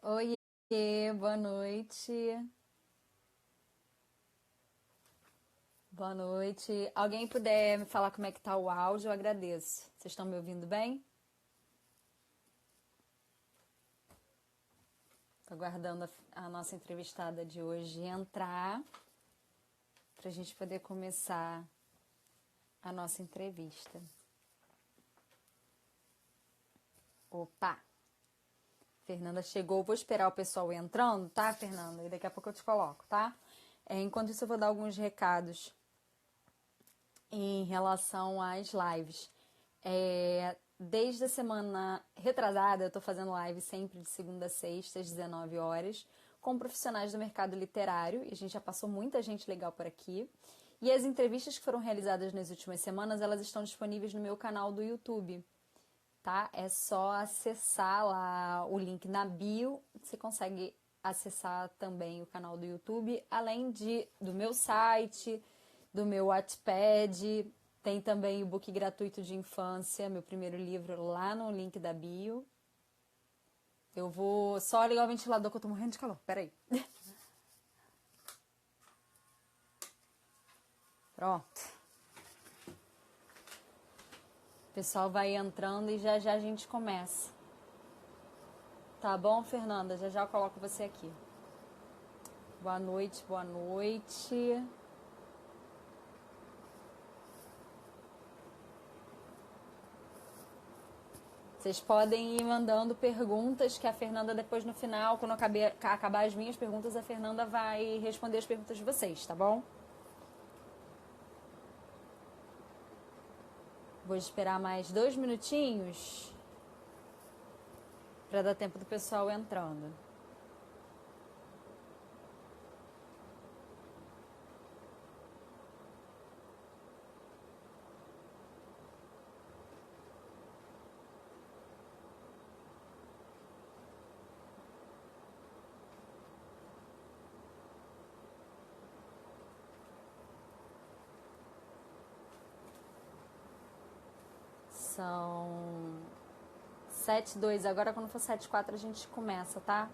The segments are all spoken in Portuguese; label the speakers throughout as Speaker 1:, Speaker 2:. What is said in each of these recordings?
Speaker 1: Oiê, boa noite. Boa noite. Alguém puder me falar como é que tá o áudio, eu agradeço. Vocês estão me ouvindo bem? Tô aguardando a nossa entrevistada de hoje entrar para a gente poder começar a nossa entrevista. Opa! Fernanda chegou, vou esperar o pessoal entrando, tá, Fernanda? E daqui a pouco eu te coloco, tá? Enquanto isso, eu vou dar alguns recados em relação às lives. Desde a semana retrasada, eu tô fazendo live sempre de segunda a sexta, às 19 horas, com profissionais do mercado literário, e a gente já passou muita gente legal por aqui. E as entrevistas que foram realizadas nas últimas semanas, elas estão disponíveis no meu canal do YouTube. Tá? É só acessar lá o link na bio, você consegue acessar também o canal do YouTube, além do meu site, do meu Wattpad, tem também o book gratuito de infância, meu primeiro livro, lá no link da bio. Eu vou só ligar o ventilador que eu tô morrendo de calor, peraí. Pronto. O pessoal vai entrando e já já a gente começa. Tá bom, Fernanda? Já já eu coloco você aqui. Boa noite, boa noite. Vocês podem ir mandando perguntas que a Fernanda depois no final, quando acabar as minhas perguntas, a Fernanda vai responder as perguntas de vocês, tá bom? Vou esperar mais 2 minutinhos para dar tempo do pessoal entrando. São 7:02, agora quando for 7:04 a gente começa, tá?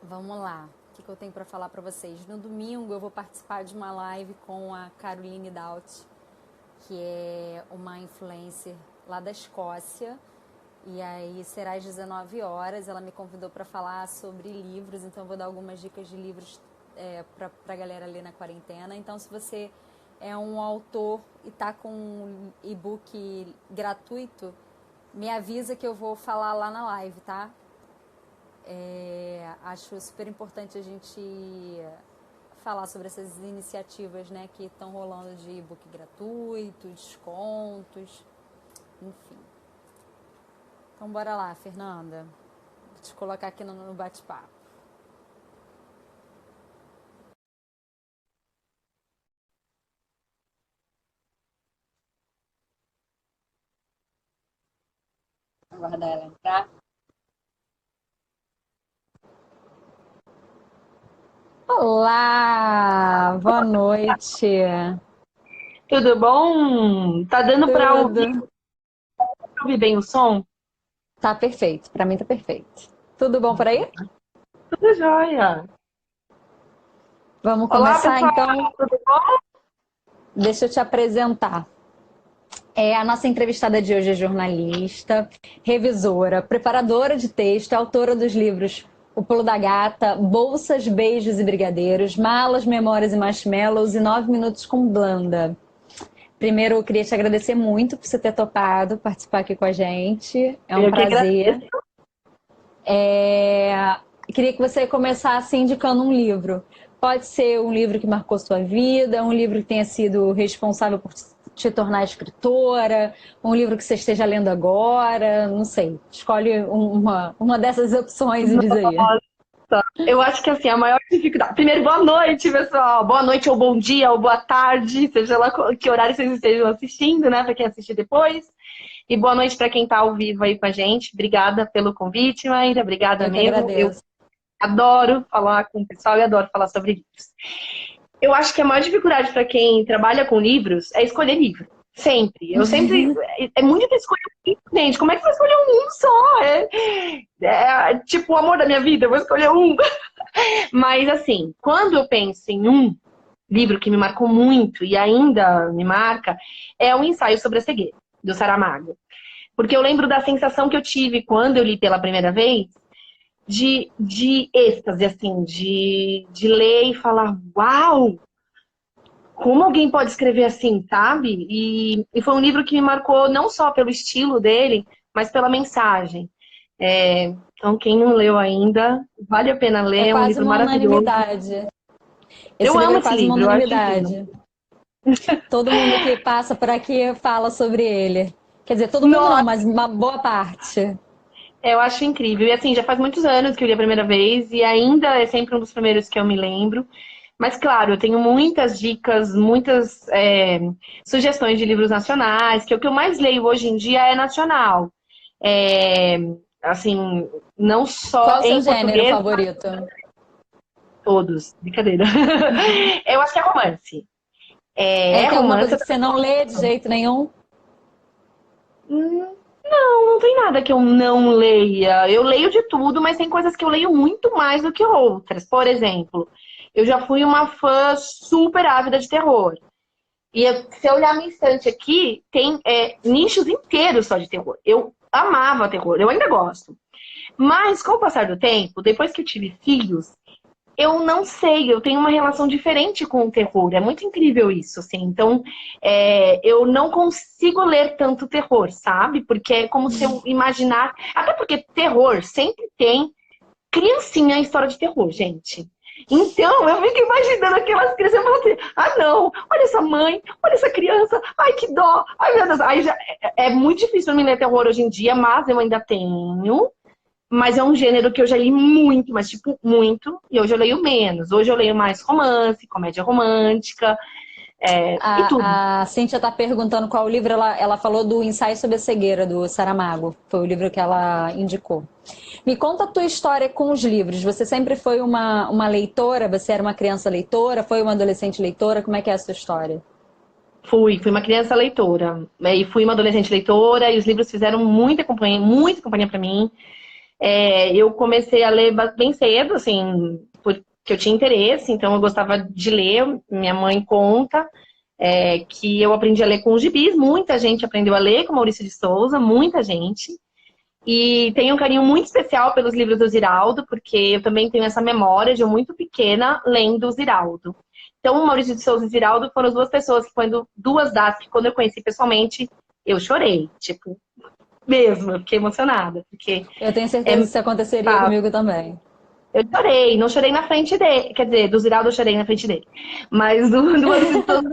Speaker 1: Vamos lá, o que eu tenho para falar para vocês? No domingo eu vou participar de uma live com a Caroline Daut, que é uma influencer lá da Escócia, e aí será às 19 horas, ela me convidou para falar sobre livros, então eu vou dar algumas dicas de livros para a galera ler na quarentena. Então, se você é um autor e tá com um e-book gratuito, me avisa que eu vou falar lá na live, tá? Acho super importante a gente falar sobre essas iniciativas, né, que estão rolando de e-book gratuito, descontos, enfim. Então, bora lá, Fernanda. Vou te colocar aqui no bate-papo. Aguardar ela entrar. Olá, boa noite.
Speaker 2: Tudo bom? Tá dando para
Speaker 1: Tudo?
Speaker 2: ouvir bem o som?
Speaker 1: Tá perfeito, pra mim tá perfeito. Tudo bom por aí?
Speaker 2: Tudo jóia.
Speaker 1: Vamos
Speaker 2: Olá,
Speaker 1: começar
Speaker 2: pessoal,
Speaker 1: então?
Speaker 2: tudo bom?
Speaker 1: Deixa eu te apresentar. A nossa entrevistada de hoje é jornalista, revisora, preparadora de texto, autora dos livros O Pulo da Gata, Bolsas, Beijos e Brigadeiros, Malas, Memórias e Marshmallows e 9 Minutos com Blanda. Primeiro, eu queria te agradecer muito por você ter topado participar aqui com a gente. É um
Speaker 2: Eu que
Speaker 1: prazer.
Speaker 2: agradeço.
Speaker 1: Queria que você começasse indicando um livro. Pode ser um livro que marcou sua vida, um livro que tenha sido responsável por te tornar escritora, um livro que você esteja lendo agora, não sei. Escolhe uma dessas opções e diz aí.
Speaker 2: Eu acho que assim, a maior dificuldade. Primeiro, boa noite, pessoal. Boa noite, ou bom dia, ou boa tarde, seja lá que horário vocês estejam assistindo, né? Para quem assistir depois. E boa noite para quem está ao vivo aí com a gente. Obrigada pelo convite, Maíra. Obrigada
Speaker 1: Eu que
Speaker 2: mesmo. Eu
Speaker 1: agradeço.
Speaker 2: adoro falar com o pessoal e adoro falar sobre livros. Eu acho que a maior dificuldade para quem trabalha com livros é escolher livro. Sempre. Eu sempre. É muito difícil escolher um, gente. Como é que você vai escolher um só? Tipo o amor da minha vida, eu vou escolher um. Mas assim, quando eu penso em um livro que me marcou muito e ainda me marca, é o Ensaio sobre a Cegueira, do Saramago. Porque eu lembro da sensação que eu tive quando eu li pela primeira vez de êxtase, assim, de ler e falar, uau! Como alguém pode escrever assim, sabe? E foi um livro que me marcou não só pelo estilo dele, mas pela mensagem. Então, quem não leu ainda, vale a pena
Speaker 1: É
Speaker 2: ler, é um
Speaker 1: quase
Speaker 2: livro
Speaker 1: uma
Speaker 2: maravilhoso.
Speaker 1: unanimidade. Esse
Speaker 2: Eu
Speaker 1: livro
Speaker 2: amo
Speaker 1: é
Speaker 2: esse
Speaker 1: quase uma
Speaker 2: livro, eu acho incrível.
Speaker 1: unanimidade. Todo mundo que passa por aqui fala sobre ele. Quer dizer, todo mundo não,
Speaker 2: Nossa,
Speaker 1: mas uma boa parte.
Speaker 2: eu acho incrível. E assim, já faz muitos anos que eu li a primeira vez e ainda é sempre um dos primeiros que eu me lembro. Mas, claro, eu tenho muitas dicas, muitas sugestões de livros nacionais, que o que eu mais leio hoje em dia é nacional. É, assim, não
Speaker 1: Qual
Speaker 2: só
Speaker 1: o seu
Speaker 2: em
Speaker 1: gênero
Speaker 2: português, mas
Speaker 1: favorito?
Speaker 2: todos. Brincadeira. Eu acho que é romance.
Speaker 1: É,
Speaker 2: É
Speaker 1: tem alguma coisa
Speaker 2: romance.
Speaker 1: que você não lê de jeito nenhum?
Speaker 2: Não tem nada que eu não leia. Eu leio de tudo, mas tem coisas que eu leio muito mais do que outras. Por exemplo, eu já fui uma fã super ávida de terror. Se eu olhar minha estante aqui, tem nichos inteiros só de terror. Eu amava terror, eu ainda gosto. Mas com o passar do tempo, depois que eu tive filhos, eu não sei, eu tenho uma relação diferente com o terror. É muito incrível isso, assim. Então, eu não consigo ler tanto terror, sabe? Porque é como se eu imaginar. Até porque terror sempre tem criancinha em história de terror, gente. Então, eu fico imaginando aquelas crianças e falo assim, ah, não, olha essa mãe, olha essa criança, ai, que dó, ai, meu Deus. Aí já, é muito difícil me ler terror hoje em dia, mas eu ainda tenho. Mas é um gênero que eu já li muito, mas tipo, muito. E hoje eu leio menos. Hoje eu leio mais romance, comédia romântica, e tudo.
Speaker 1: A Cíntia está perguntando qual o livro. Ela falou do Ensaio sobre a Cegueira, do Saramago. Foi o livro que ela indicou. Me conta a tua história com os livros. Você sempre foi uma leitora? Você era uma criança leitora? Foi uma adolescente leitora? Como é que é a sua história?
Speaker 2: Fui uma criança leitora. E fui uma adolescente leitora, e os livros fizeram muita companhia para mim. Eu comecei a ler bem cedo, assim, porque eu tinha interesse, então eu gostava de ler. Minha mãe conta que eu aprendi a ler com os gibis. Muita gente aprendeu a ler com Maurício de Souza, muita gente. E tenho um carinho muito especial pelos livros do Ziraldo, porque eu também tenho essa memória de eu muito pequena lendo o Ziraldo. Então, o Maurício de Souza e o Ziraldo foram as duas pessoas que, duas datas que, quando eu conheci pessoalmente, eu chorei. Tipo, mesmo, eu fiquei emocionada. Porque
Speaker 1: Eu tenho certeza que isso aconteceria comigo também.
Speaker 2: eu chorei, não chorei na frente dele. Quer dizer, do Ziraldo eu chorei na frente dele. Mas do Maurício de Souza,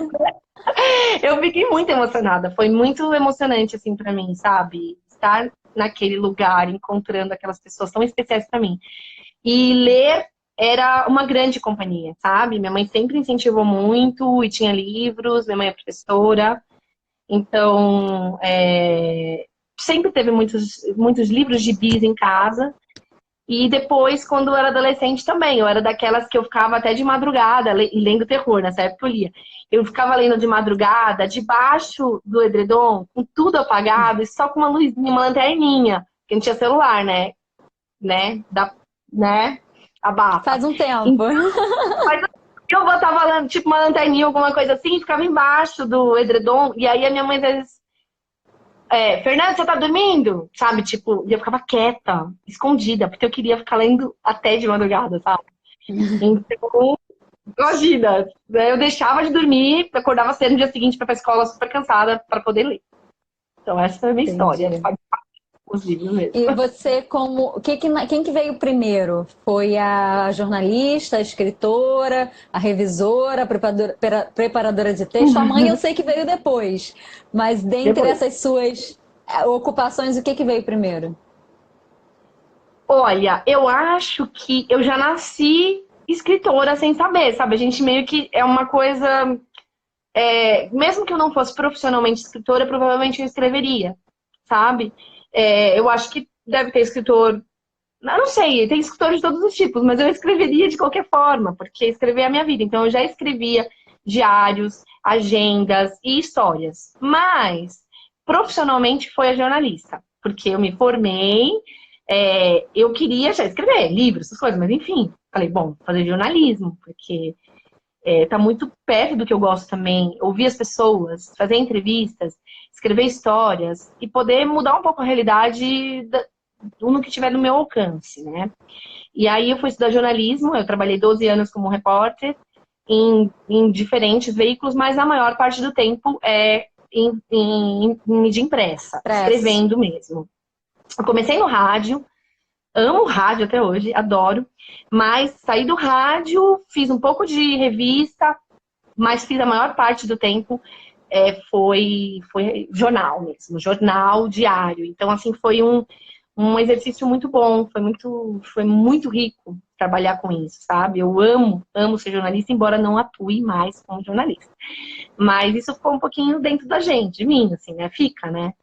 Speaker 2: eu fiquei muito emocionada. Foi muito emocionante, assim, pra mim, sabe? Estar naquele lugar, encontrando aquelas pessoas tão especiais pra mim. E ler era uma grande companhia, sabe? Minha mãe sempre incentivou muito e tinha livros, minha mãe é professora. Então, sempre teve muitos livros de bis em casa. E depois, quando eu era adolescente também, eu era daquelas que eu ficava até de madrugada lendo terror, nessa época eu lia. Eu ficava lendo de madrugada, debaixo do edredom, com tudo apagado e só com uma luzinha, uma lanterninha, porque não tinha celular, né? Abafa.
Speaker 1: Faz um tempo.
Speaker 2: Então, mas eu botava tipo uma lanterninha, alguma coisa assim, e ficava embaixo do edredom, e aí a minha mãe às vezes Fernanda, você tá dormindo? Sabe, tipo, e eu ficava quieta, escondida, porque eu queria ficar lendo até de madrugada, sabe? Então, imagina, né? Eu deixava de dormir, acordava cedo no dia seguinte pra ir pra escola super cansada pra poder ler. Então, essa é a minha história,
Speaker 1: Entendi.
Speaker 2: faz parte dos livros mesmo.
Speaker 1: E você, quem que veio primeiro? Foi a jornalista, a escritora, a revisora, a preparadora de texto? A mãe eu sei que veio depois. Mas dentre
Speaker 2: Depois.
Speaker 1: essas suas ocupações, o que veio primeiro?
Speaker 2: Olha, eu acho que eu já nasci escritora sem saber, sabe? A gente meio que é uma coisa. Mesmo que eu não fosse profissionalmente escritora, provavelmente eu escreveria, sabe? Eu acho que deve ter escritor. Eu não sei, tem escritores de todos os tipos, mas eu escreveria de qualquer forma, porque escrever é a minha vida. Então eu já escrevia diários, agendas e histórias. Mas, profissionalmente, foi a jornalista. Porque eu me formei, eu queria já escrever livros, essas coisas, mas enfim. Falei, bom, vou fazer jornalismo, porque tá muito perto do que eu gosto também. Ouvir as pessoas, fazer entrevistas, escrever histórias e poder mudar um pouco a realidade no que tiver no meu alcance, né? E aí eu fui estudar jornalismo, eu trabalhei 12 anos como repórter em diferentes veículos, mas a maior parte do tempo é em mídia impressa,
Speaker 1: Press.
Speaker 2: escrevendo mesmo. Eu comecei no rádio, amo rádio até hoje, adoro, mas saí do rádio, fiz um pouco de revista, mas fiz a maior parte do tempo foi jornal mesmo, jornal diário. Então, assim, foi um exercício muito bom, foi muito rico trabalhar com isso, sabe? Eu amo ser jornalista, embora não atue mais como jornalista. Mas isso ficou um pouquinho dentro da gente, de mim, assim, né? Fica, né?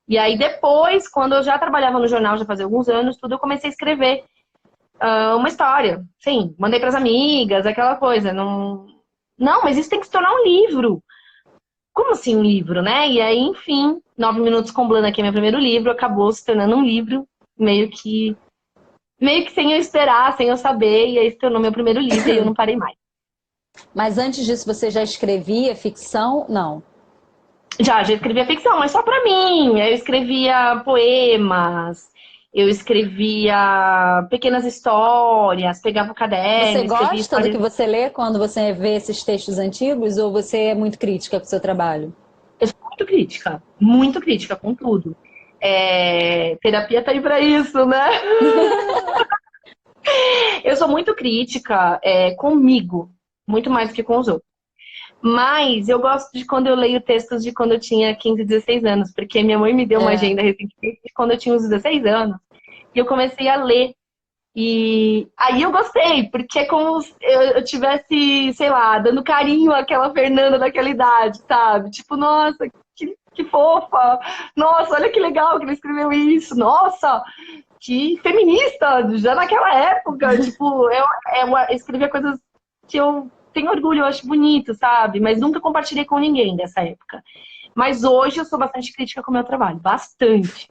Speaker 2: E aí depois, quando eu já trabalhava no jornal, já fazia alguns anos, tudo, eu comecei a escrever uma história. Sim, mandei pras amigas, aquela coisa. Não, mas isso tem que se tornar um livro. Como assim um livro, né? E aí, enfim, 9 Minutos com Blana, que é meu primeiro livro, acabou se tornando um livro, meio que sem eu esperar, sem eu saber, e aí se tornou meu primeiro livro e eu não parei mais.
Speaker 1: Mas antes disso, você já escrevia ficção? Não.
Speaker 2: Já escrevia ficção, mas só pra mim. Eu escrevia poemas, eu escrevia pequenas histórias, pegava o
Speaker 1: Você
Speaker 2: caderno, escrevia
Speaker 1: gosta do que
Speaker 2: histórias.
Speaker 1: você lê quando você vê esses textos antigos ou você é muito crítica com o seu trabalho?
Speaker 2: Eu sou muito crítica com tudo. Terapia tá aí pra isso, né? Eu sou muito crítica comigo, muito mais do que com os outros. Mas eu gosto de quando eu leio textos de quando eu tinha 15, 16 anos, porque minha mãe me deu uma
Speaker 1: É.
Speaker 2: agenda recentemente de quando eu tinha uns 16 anos. E eu comecei a ler. E aí eu gostei, porque é como se eu tivesse, sei lá, dando carinho àquela Fernanda daquela idade, sabe? Tipo, nossa, que fofa! Nossa, olha que legal que ele escreveu isso! Nossa, que feminista! Já naquela época, tipo, eu escrevia coisas que eu tenho orgulho, eu acho bonito, sabe? Mas nunca compartilhei com ninguém dessa época. Mas hoje eu sou bastante crítica com o meu trabalho, bastante.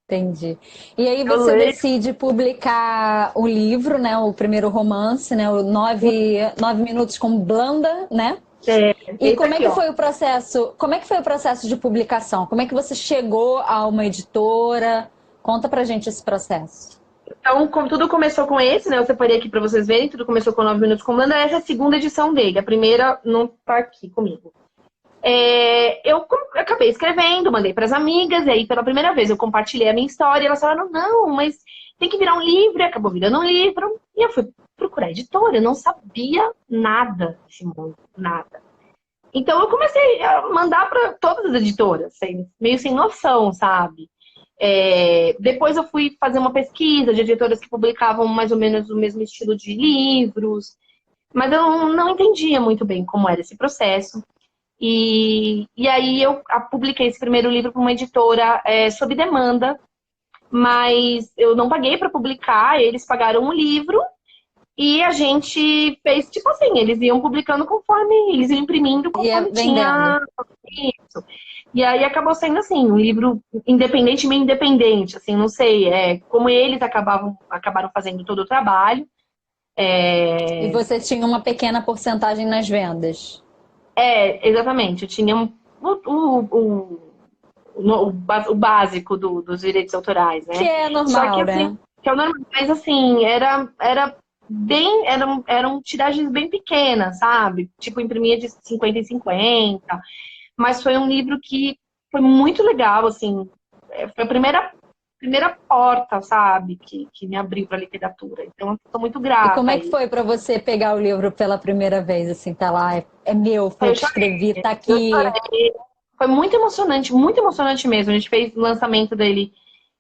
Speaker 1: Entendi. E aí
Speaker 2: Eu
Speaker 1: você
Speaker 2: leio.
Speaker 1: decide publicar o livro, né? O primeiro romance, né? O nove Minutos com Blanda, né? E
Speaker 2: Esse
Speaker 1: como é
Speaker 2: aqui,
Speaker 1: que
Speaker 2: ó.
Speaker 1: foi o processo? Como é que foi o processo de publicação? Como é que você chegou a uma editora? Conta pra gente esse processo.
Speaker 2: Então, como tudo começou com esse, né? Eu separei aqui pra vocês verem, tudo começou com 9 Minutos com Blanda. Essa é a segunda edição dele. A primeira não tá aqui comigo. Eu acabei escrevendo, mandei para as amigas, e aí pela primeira vez eu compartilhei a minha história, e elas falaram, não, mas tem que virar um livro, e acabou virando um livro, e eu fui procurar editora, eu não sabia nada desse mundo, nada. Então eu comecei a mandar para todas as editoras, meio sem noção, sabe? Depois eu fui fazer uma pesquisa de editoras que publicavam mais ou menos o mesmo estilo de livros, mas eu não entendia muito bem como era esse processo. E aí eu publiquei esse primeiro livro para uma editora sob demanda, mas eu não paguei para publicar, eles pagaram o livro e a gente fez tipo assim, eles iam publicando conforme, eles iam imprimindo
Speaker 1: Ia
Speaker 2: conforme
Speaker 1: vendendo.
Speaker 2: tinha isso. E aí acabou sendo assim, um livro independente, meio independente, assim, não sei, como eles acabaram fazendo todo o trabalho.
Speaker 1: E você tinha uma pequena porcentagem nas vendas.
Speaker 2: Exatamente, eu tinha o básico dos direitos autorais,
Speaker 1: Que
Speaker 2: né?
Speaker 1: é
Speaker 2: Só que
Speaker 1: normal,
Speaker 2: assim,
Speaker 1: né?
Speaker 2: que é o normal, mas assim, eram tiragens bem pequenas, sabe? Tipo, imprimia de 50 em 50, mas foi um livro que foi muito legal, assim, foi a primeira porta, sabe, que me abriu para a literatura. Então, eu estou muito
Speaker 1: E como
Speaker 2: grata a
Speaker 1: é que
Speaker 2: ele.
Speaker 1: foi pra você pegar o livro pela primeira vez? Assim, tá lá, é meu, foi eu
Speaker 2: Eu
Speaker 1: que escrevi,
Speaker 2: chorei,
Speaker 1: tá
Speaker 2: eu
Speaker 1: aqui.
Speaker 2: chorei. Foi muito emocionante mesmo. A gente fez o lançamento dele.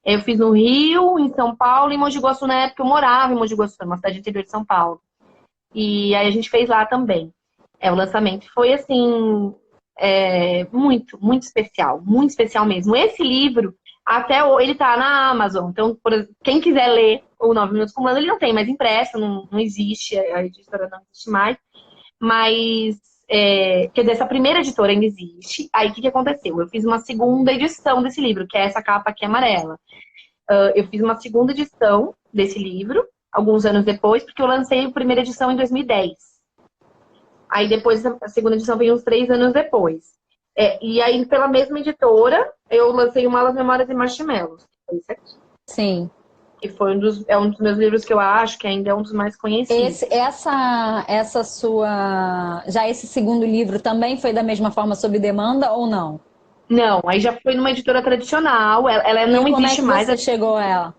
Speaker 2: Eu fiz no Rio, em São Paulo e em Mogi Guaçu. Na época eu morava em Mogi Guaçu, uma cidade interior de São Paulo. E aí a gente fez lá também. O lançamento foi assim, muito especial mesmo. Esse livro, ele tá na Amazon. Então, quem quiser ler o 9 Minutos com Blanda, ele não tem mais impresso, não existe, a editora não existe mais. Mas quer dizer, essa primeira editora ainda existe. Aí o que aconteceu? Eu fiz uma segunda edição desse livro, que é essa capa aqui amarela. Eu fiz uma segunda edição desse livro, alguns anos depois, porque eu lancei a primeira edição em 2010. Aí depois a segunda edição veio uns 3 anos depois. E aí, pela mesma editora, eu lancei o Malas, Memórias e Marshmallows. Foi isso aqui.
Speaker 1: Sim.
Speaker 2: Que foi um dos meus livros que eu acho que ainda é um dos mais conhecidos.
Speaker 1: Essa sua... Já esse segundo livro também foi da mesma forma sob demanda ou não?
Speaker 2: Não, aí já foi numa editora tradicional, ela não
Speaker 1: E como é
Speaker 2: existe
Speaker 1: que
Speaker 2: mais.
Speaker 1: você chegou a ela?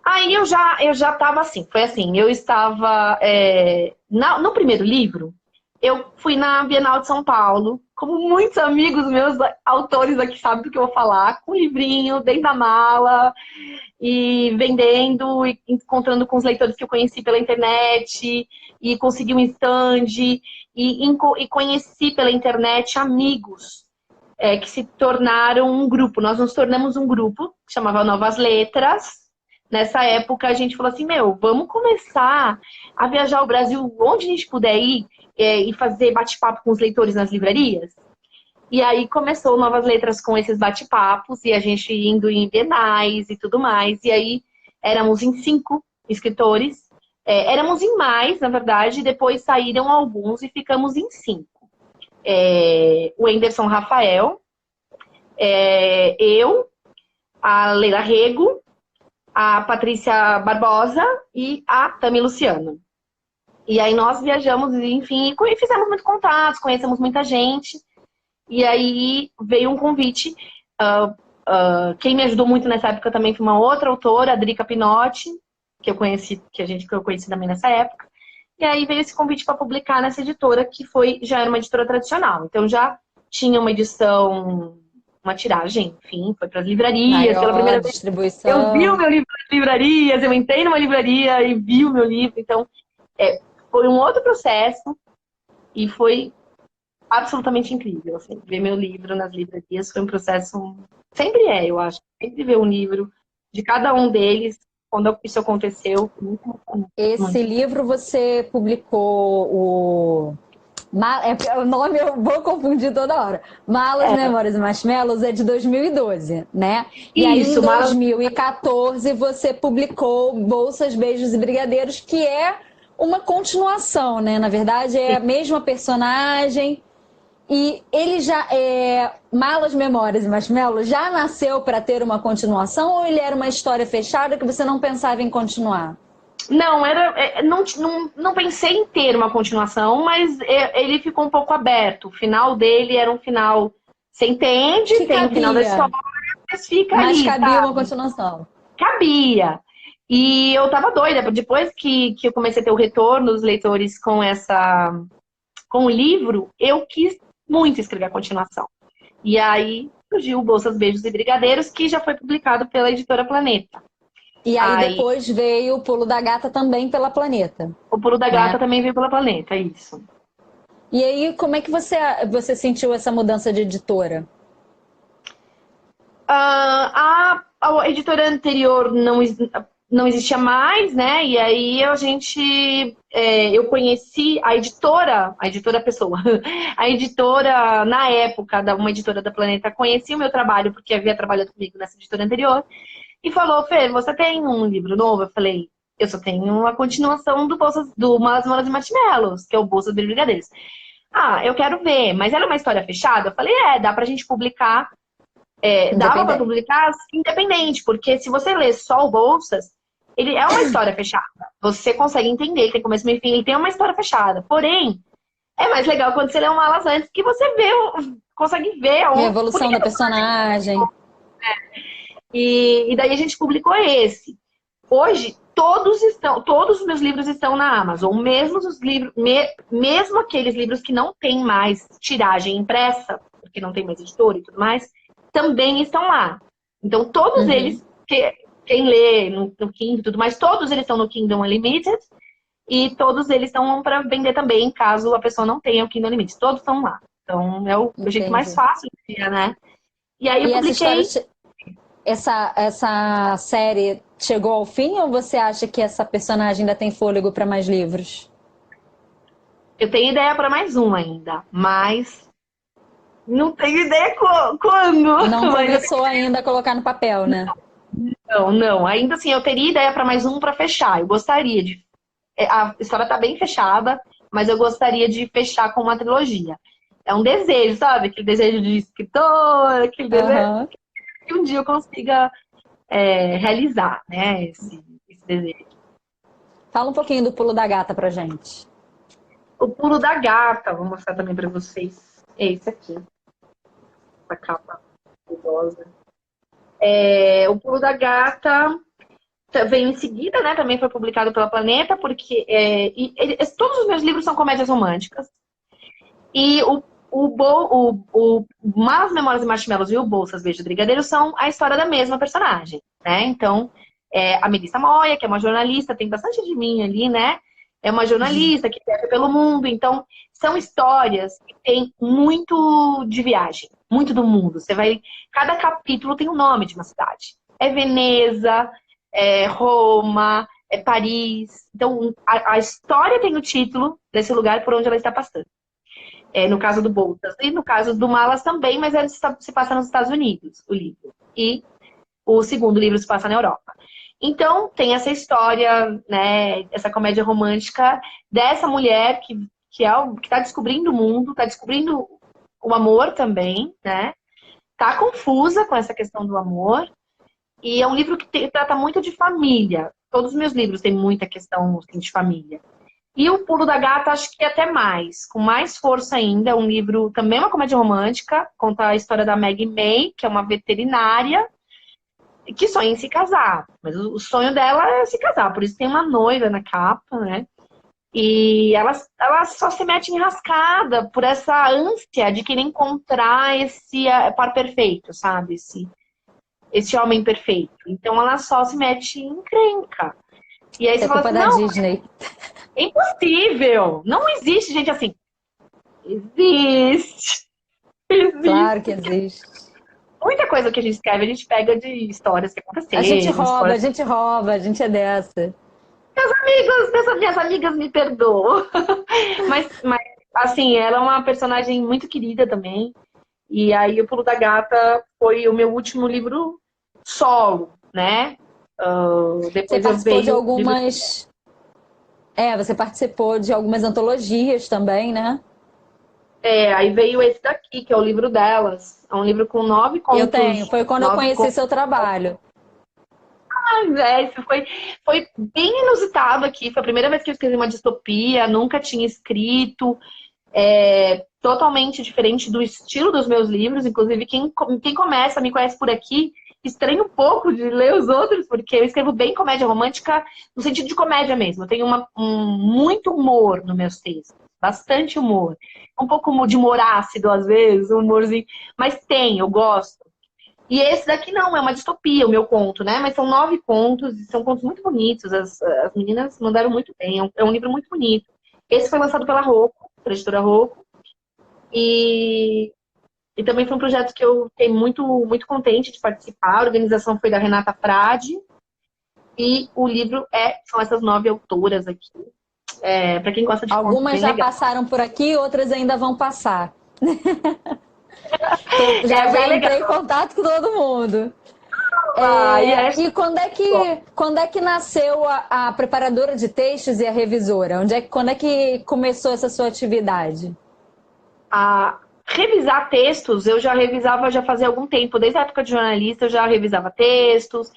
Speaker 2: Aí eu já tava assim, foi assim, eu estava no primeiro livro, eu fui na Bienal de São Paulo, como muitos amigos meus autores aqui sabem do que eu vou falar, com um livrinho dentro da mala, e vendendo, e encontrando com os leitores que eu conheci pela internet, e consegui um stand, e conheci pela internet amigos que se tornaram um grupo. Nós nos tornamos um grupo, que chamava Novas Letras. Nessa época a gente falou assim, vamos começar a viajar o Brasil onde a gente puder ir e fazer bate-papo com os leitores nas livrarias. E aí começou Novas Letras com esses bate-papos e a gente indo em bienais e tudo mais. E aí éramos em 5 escritores. Éramos em mais, na verdade, depois saíram alguns e ficamos em 5. O Anderson Rafael, eu, a Leila Rego, a Patrícia Barbosa e a Tami Luciano. E aí nós viajamos, enfim, e fizemos muitos contatos, conhecemos muita gente. E aí veio um convite. Quem me ajudou muito nessa época também foi uma outra autora, a Drica Pinotti, que eu conheci também nessa época. E aí veio esse convite para publicar nessa editora, que já era uma editora tradicional. Então já tinha uma edição, uma tiragem, enfim, foi para as livrarias.
Speaker 1: Maior
Speaker 2: pela primeira vez
Speaker 1: distribuição.
Speaker 2: eu vi o meu livro nas livrarias, eu entrei numa livraria e vi o meu livro. Então, foi um outro processo e foi absolutamente incrível. Assim, ver meu livro nas livrarias foi um processo, sempre eu acho, sempre ver um livro de cada um deles. Quando isso aconteceu, muito.
Speaker 1: Esse livro você publicou o nome eu vou confundir toda hora. Malas, Memórias e Marshmallows é de 2012, né? E aí em 2014 você publicou Bolsas, Beijos e Brigadeiros, que é uma continuação, né? Na verdade é a mesma personagem. E ele já Malas, Memórias e Marshmallows já nasceu para ter uma continuação ou ele era uma história fechada que você não pensava em continuar?
Speaker 2: Não, não pensei em ter uma continuação, mas ele ficou um pouco aberto. O final dele era um final, você entende,
Speaker 1: que
Speaker 2: tem
Speaker 1: cabia.
Speaker 2: o final da história, mas fica
Speaker 1: mas
Speaker 2: ali,
Speaker 1: cabia
Speaker 2: sabe?
Speaker 1: Uma continuação.
Speaker 2: Cabia. E eu tava doida, depois que eu comecei a ter o retorno dos leitores com o livro, eu quis muito escrever a continuação. E aí surgiu Bolsas, Beijos e Brigadeiros, que já foi publicado pela editora Planeta.
Speaker 1: E aí depois veio o Pulo da Gata também pela Planeta.
Speaker 2: O Pulo da Gata também veio pela Planeta, isso.
Speaker 1: E aí, como é que você sentiu essa mudança de editora?
Speaker 2: A editora anterior não existia mais, né? E aí eu conheci a editora pessoa, a editora, na época, uma editora da Planeta, conhecia o meu trabalho, porque havia trabalhado comigo nessa editora anterior, e falou, Fer, você tem um livro novo? Eu falei, eu só tenho a continuação do Malas, Memórias e Marshmallows, que é o Bolsas, Beijos e Brigadeiros. Eu quero ver, mas ela é uma história fechada? Eu falei, dá pra gente publicar. Dava pra publicar independente, porque se você lê só o Bolsas, ele é uma história fechada. Você consegue entender, ele tem começo, meio e fim, ele tem uma história fechada. Porém, é mais legal quando você lê o Malas antes, que você consegue ver
Speaker 1: a evolução da personagem.
Speaker 2: E daí a gente publicou esse. Hoje, todos os meus livros estão na Amazon. Mesmo aqueles livros que não tem mais tiragem impressa, porque não tem mais editora e tudo mais, também estão lá. Então, todos eles, quem lê no Kindle e tudo mais, todos eles estão no Kindle Unlimited e todos eles estão para vender também, caso a pessoa não tenha o Kindle Unlimited. Todos estão lá. Então, é o jeito mais fácil de ver, né? E aí eu publiquei...
Speaker 1: Essa série chegou ao fim ou você acha que essa personagem ainda tem fôlego para mais livros?
Speaker 2: Eu tenho ideia para mais um ainda, mas não tenho ideia quando.
Speaker 1: Não
Speaker 2: Mas
Speaker 1: começou ainda a colocar no papel, né?
Speaker 2: não. Ainda assim, eu teria ideia para mais um para fechar. Eu gostaria de. A história tá bem fechada, mas eu gostaria de fechar com uma trilogia. É um desejo, sabe? Aquele desejo de escritor, aquele desejo
Speaker 1: Aham.
Speaker 2: que um dia eu consiga realizar, né? Esse desejo.
Speaker 1: Fala um pouquinho do pulo da gata pra gente.
Speaker 2: O Pulo da Gata, vou mostrar também para vocês. É esse aqui, essa capa idosa. O Pulo da Gata veio em seguida, né? Também foi publicado pela Planeta, porque todos os meus livros são comédias românticas. E o Malas, Memórias e Marshmallows e o Bolsas, Beijo de Brigadeiro são a história da mesma personagem, né? Então, a Melissa Moya, que é uma jornalista, tem bastante de mim ali, né? É uma jornalista que viaja pelo mundo. Então, são histórias que tem muito de viagem, muito do mundo. Cada capítulo tem um nome de uma cidade. É Veneza, é Roma, é Paris. Então, a história tem o título desse lugar por onde ela está passando. No caso do Bolsas. E no caso do Malas também, mas ele se passa nos Estados Unidos, o livro. E o segundo livro se passa na Europa. Então, tem essa história, né, essa comédia romântica dessa mulher que está descobrindo o mundo, está descobrindo o amor também, né? Tá confusa com essa questão do amor. E é um livro que trata muito de família. Todos os meus livros têm muita questão assim, de família. E O Pulo da Gata, acho que até mais, com mais força ainda. É um livro, também uma comédia romântica, conta a história da Maggie May, que é uma veterinária, que sonha em se casar. Mas o sonho dela é se casar, por isso tem uma noiva na capa, né? E ela só se mete enrascada por essa ânsia de querer encontrar esse par perfeito, sabe? Esse homem perfeito. Então ela só se mete em encrenca. E aí
Speaker 1: Isso
Speaker 2: você
Speaker 1: é
Speaker 2: fala
Speaker 1: culpa
Speaker 2: assim,
Speaker 1: da
Speaker 2: não,
Speaker 1: Disney.
Speaker 2: é impossível. Não existe gente assim. Existe.
Speaker 1: Claro que
Speaker 2: Existe.
Speaker 1: existe.
Speaker 2: Muita coisa que a gente escreve, a gente pega de histórias que
Speaker 1: A gente
Speaker 2: aconteceram,
Speaker 1: rouba, a
Speaker 2: histórias.
Speaker 1: gente rouba, a gente é dessa.
Speaker 2: Minhas amigas me perdoam. Mas, assim, ela é uma personagem muito querida também. E aí, O Pulo da Gata foi o meu último livro solo, né?
Speaker 1: Você
Speaker 2: Depois eu
Speaker 1: participou de
Speaker 2: veio o livro.
Speaker 1: algumas. Você participou de algumas antologias também, né?
Speaker 2: Aí veio esse daqui, que é o livro delas. É um livro com nove
Speaker 1: Eu tenho.
Speaker 2: contos.
Speaker 1: Foi quando eu
Speaker 2: Nove
Speaker 1: conheci
Speaker 2: contos.
Speaker 1: seu trabalho.
Speaker 2: Isso foi bem inusitado aqui. Foi a primeira vez que eu escrevi uma distopia, nunca tinha escrito. Totalmente diferente do estilo dos meus livros. Inclusive, quem começa, me conhece por aqui, estranha um pouco de ler os outros, porque eu escrevo bem comédia romântica, no sentido de comédia mesmo. Eu tenho muito humor nos meus textos, bastante humor. Um pouco de humor ácido, às vezes, um humorzinho, mas eu gosto. E esse daqui não, é uma distopia, o meu conto, né? Mas são 9 contos, e são contos muito bonitos. As meninas mandaram muito bem, é um livro muito bonito. Esse foi lançado pela Rocco, pela editora Rocco. E também foi um projeto que eu fiquei muito, muito contente de participar. A organização foi da Renata Frade. E o livro são essas 9 autoras aqui. Para quem gosta de contos
Speaker 1: Algumas
Speaker 2: bem
Speaker 1: já
Speaker 2: legal.
Speaker 1: passaram por aqui, outras ainda vão passar. Já,
Speaker 2: É bem
Speaker 1: já entrei em
Speaker 2: legal.
Speaker 1: contato com todo mundo. E quando é que nasceu a preparadora de textos e a revisora? Quando é que começou essa sua atividade?
Speaker 2: A revisar textos, eu já revisava já fazia algum tempo. Desde a época de jornalista, eu já revisava textos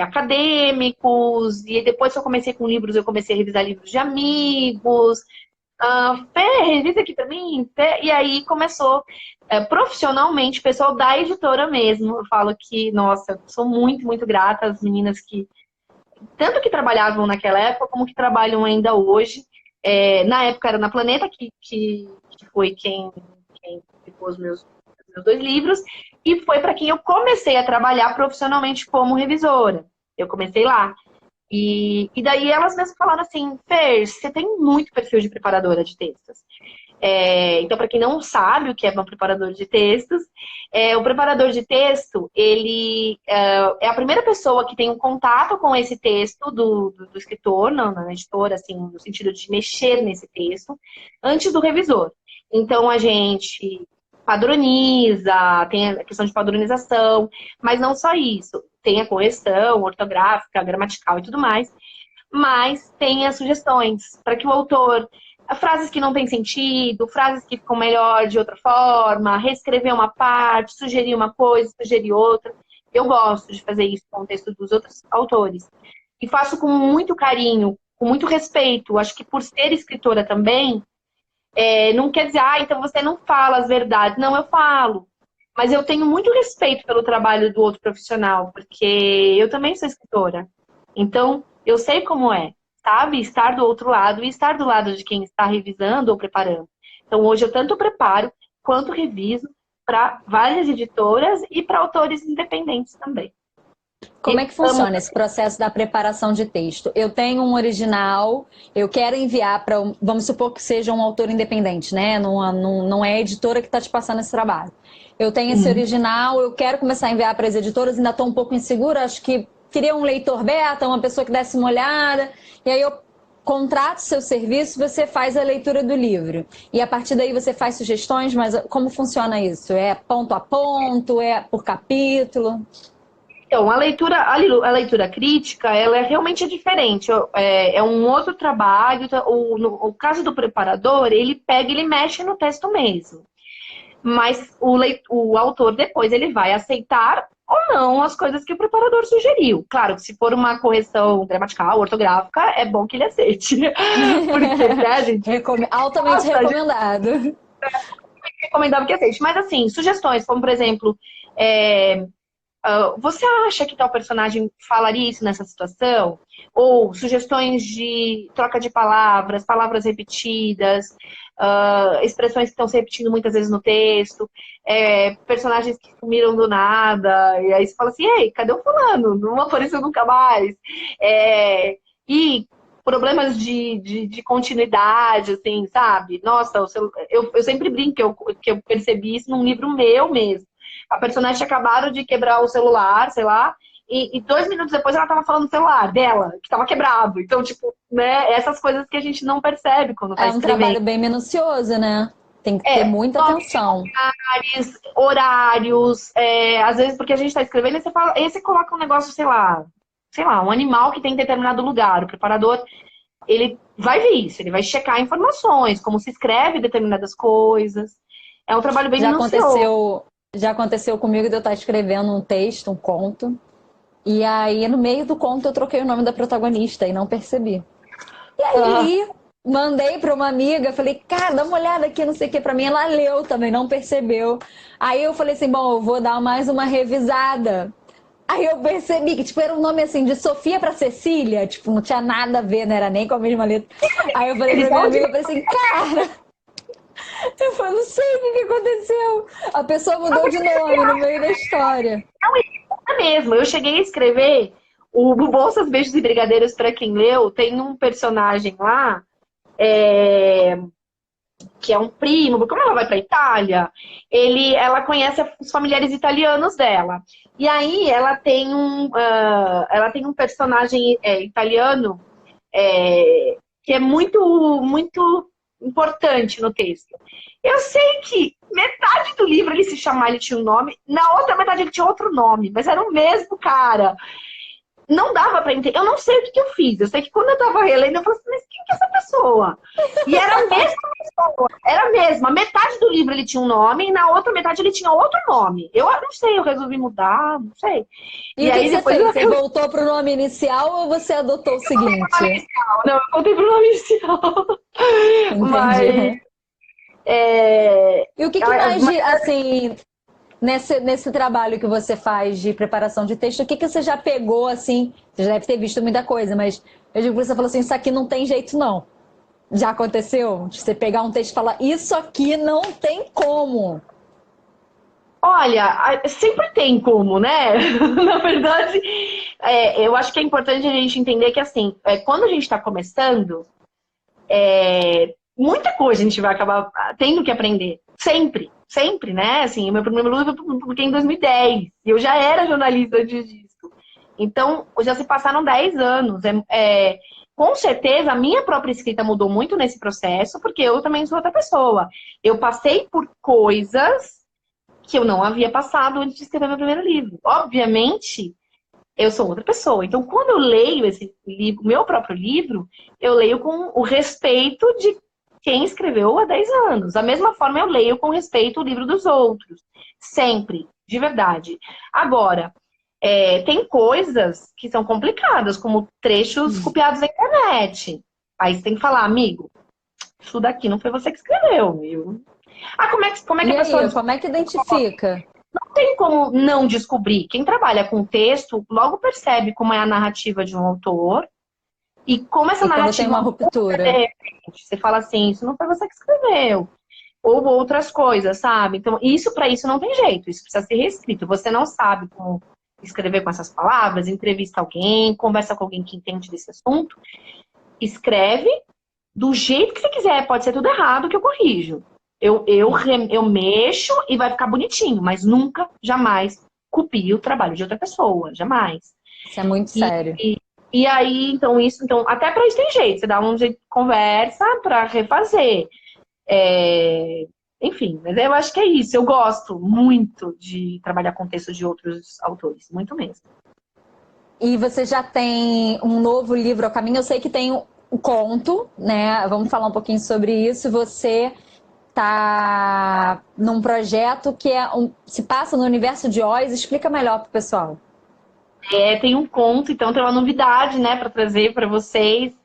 Speaker 2: acadêmicos. E depois que eu comecei com livros, eu comecei a revisar livros de amigos. Fê, revisa aqui pra mim. Fê. E aí começou profissionalmente, pessoal da editora mesmo. Eu falo que, nossa, sou muito, muito grata às meninas que tanto que trabalhavam naquela época, como que trabalham ainda hoje. Na época era na Planeta, que foi quem ficou os meus 2 livros, e foi para quem eu comecei a trabalhar profissionalmente como revisora. Eu comecei lá. E daí elas mesmas falaram assim, Fer, você tem muito perfil de preparadora de textos. Então, para quem não sabe o que é uma preparadora de textos, O preparador de texto, ele é a primeira pessoa que tem um contato com esse texto do escritor, não, na editora, assim, no sentido de mexer nesse texto, antes do revisor. Então, a gente padroniza, tem a questão de padronização, mas não só isso. Tem a correção ortográfica, gramatical e tudo mais, mas tem as sugestões para que o autor, frases que não têm sentido, frases que ficam melhor de outra forma, reescrever uma parte, sugerir uma coisa, sugerir outra. Eu gosto de fazer isso com o texto dos outros autores. E faço com muito carinho, com muito respeito. Acho que por ser escritora também, não quer dizer, então você não fala as verdades. Não, eu falo. Mas eu tenho muito respeito pelo trabalho do outro profissional, porque eu também sou escritora. Então, eu sei como é, sabe? Estar do outro lado e estar do lado de quem está revisando ou preparando. Então, hoje eu tanto preparo quanto reviso para várias editoras e para autores independentes também.
Speaker 1: Como é que funciona esse processo da preparação de texto? Eu tenho um original, eu quero enviar para, vamos supor que seja um autor independente, né? Não é a editora que está te passando esse trabalho. Eu tenho esse original, eu quero começar a enviar para as editoras, ainda estou um pouco insegura, acho que queria um leitor beta, uma pessoa que desse uma olhada, e aí eu contrato seu serviço, você faz a leitura do livro. E a partir daí você faz sugestões, mas como funciona isso? É ponto a ponto? É por capítulo?
Speaker 2: Então, a leitura crítica, ela realmente é diferente. É um outro trabalho. O caso do preparador, ele pega e ele mexe no texto mesmo. Mas o autor depois ele vai aceitar ou não as coisas que o preparador sugeriu. Claro que se for uma correção gramatical, ortográfica, é bom que ele aceite. Porque, né, gente?
Speaker 1: Altamente recomendado.
Speaker 2: Recomendável que aceite. Mas, assim, sugestões, como, por exemplo, você acha que tal personagem falaria isso nessa situação? Ou sugestões de troca de palavras, palavras repetidas, expressões que estão se repetindo muitas vezes no texto, personagens que sumiram do nada, e aí você fala assim, ei, cadê o fulano? Não apareceu nunca mais. E problemas de continuidade, assim, sabe? Nossa, eu sempre brinco que eu percebi isso num livro meu mesmo. A personagem acabaram de quebrar o celular, sei lá, e 2 minutos depois ela tava falando do celular dela, que tava quebrado. Então, tipo, né, essas coisas que a gente não percebe quando tá escrevendo.
Speaker 1: É um trabalho bem minucioso, né? Tem que ter muita atenção.
Speaker 2: Horários, às vezes porque a gente tá escrevendo, aí você coloca um negócio, sei lá, um animal que tem em determinado lugar. O preparador, ele vai ver isso, ele vai checar informações, como se escreve determinadas coisas. É um trabalho bem minucioso.
Speaker 1: Já aconteceu comigo de eu estar escrevendo um texto, um conto, e aí no meio do conto eu troquei o nome da protagonista e não percebi. E aí mandei para uma amiga, falei, cara, dá uma olhada aqui, não sei o que, pra mim. Ela leu também, não percebeu. Aí eu falei assim, bom, eu vou dar mais uma revisada. Aí eu percebi que, tipo, era um nome assim, de Sofia pra Cecília, tipo, não tinha nada a ver, não era nem com a mesma letra. Aí eu falei pra minha amiga, eu falei assim, cara... Eu falei, não sei o que aconteceu. A pessoa mudou de nome no meio da história.
Speaker 2: Não, é mesmo. Eu cheguei a escrever o Bolsas, Beijos e Brigadeiros, pra quem leu, tem um personagem lá, que é um primo, porque como ela vai pra Itália, ela conhece os familiares italianos dela. E aí ela tem um personagem italiano que é muito, muito importante no texto. Eu sei que metade do livro ele tinha um nome, na outra metade ele tinha outro nome, mas era o mesmo cara. Não dava pra entender. Eu não sei o que eu fiz. Eu sei que quando eu tava relendo, eu falei assim, mas quem que é essa pessoa? E era a mesma pessoa. Era a mesma. Metade do livro ele tinha um nome e na outra metade ele tinha outro nome. Eu não sei, eu resolvi mudar, não sei.
Speaker 1: E aí depois você voltou pro nome inicial ou você adotou o seguinte?
Speaker 2: Não, eu voltei pro nome inicial.
Speaker 1: Entendi. E o que mais de, assim, nesse trabalho que você faz de preparação de texto, o que você já pegou, assim, você já deve ter visto muita coisa, mas eu digo que você falou assim, isso aqui não tem jeito não. Já aconteceu? De você pegar um texto e falar, isso aqui não tem como.
Speaker 2: Olha, sempre tem como, né? Na verdade, eu acho que é importante a gente entender que, assim, quando a gente está começando, muita coisa a gente vai acabar tendo que aprender. Sempre. sempre, né? Assim, o meu primeiro livro eu publiquei em 2010. E eu já era jornalista antes disso. Então, já se passaram 10 anos. Com certeza, a minha própria escrita mudou muito nesse processo, porque eu também sou outra pessoa. Eu passei por coisas que eu não havia passado antes de escrever meu primeiro livro. Obviamente, eu sou outra pessoa. Então, quando eu leio esse livro, meu próprio livro, eu leio com o respeito de quem escreveu há 10 anos. Da mesma forma, eu leio com respeito o livro dos outros. Sempre, de verdade. Agora, tem coisas que são complicadas, como trechos copiados da internet. Aí você tem que falar, amigo, isso daqui não foi você que escreveu, viu? Ah, como é que
Speaker 1: E
Speaker 2: a pessoa...
Speaker 1: aí, como é que identifica?
Speaker 2: Não tem como não descobrir. Quem trabalha com texto logo percebe como é a narrativa de um autor e como essa
Speaker 1: E quando tem
Speaker 2: narrativa
Speaker 1: uma
Speaker 2: muda, de
Speaker 1: ruptura?
Speaker 2: repente. Você fala assim, isso não foi você que escreveu. Ou outras coisas, sabe? Então, para isso não tem jeito. Isso precisa ser reescrito. Você não sabe como escrever com essas palavras, entrevista alguém, conversa com alguém que entende desse assunto. Escreve do jeito que você quiser. Pode ser tudo errado que eu corrijo. Eu mexo e vai ficar bonitinho, mas nunca, jamais copie o trabalho de outra pessoa, jamais.
Speaker 1: Isso é muito
Speaker 2: E,
Speaker 1: sério.
Speaker 2: e aí, então, até pra isso tem jeito, você dá um jeito de conversa pra refazer. Enfim, mas eu acho que é isso. Eu gosto muito de trabalhar com textos de outros autores, muito mesmo.
Speaker 1: E você já tem um novo livro ao caminho? Eu sei que tem um conto, né? Vamos falar um pouquinho sobre isso. Você tá num projeto que se passa no universo de Oz. Explica melhor pro pessoal.
Speaker 2: Tem um conto, então tem uma novidade, né, pra trazer pra vocês.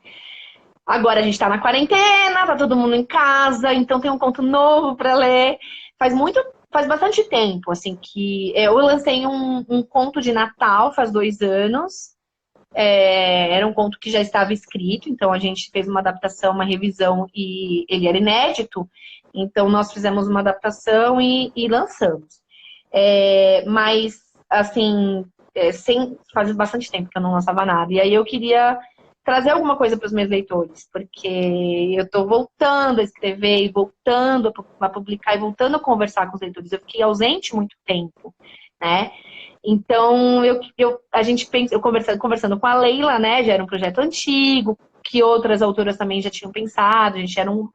Speaker 2: Agora a gente tá na quarentena, tá todo mundo em casa, então tem um conto novo pra ler. Faz bastante tempo, assim, que eu lancei um conto de Natal faz 2 anos. Era um conto que já estava escrito, então a gente fez uma adaptação, uma revisão e ele era inédito. Então nós fizemos uma adaptação e lançamos. Mas, assim, faz bastante tempo que eu não lançava nada. E aí eu queria trazer alguma coisa para os meus leitores, porque eu estou voltando a escrever, e voltando a publicar, e voltando a conversar com os leitores. Eu fiquei ausente muito tempo, né? Então, a gente pensa, eu conversando com a Leila, né? Já era um projeto antigo, que outras autoras também já tinham pensado, a gente eram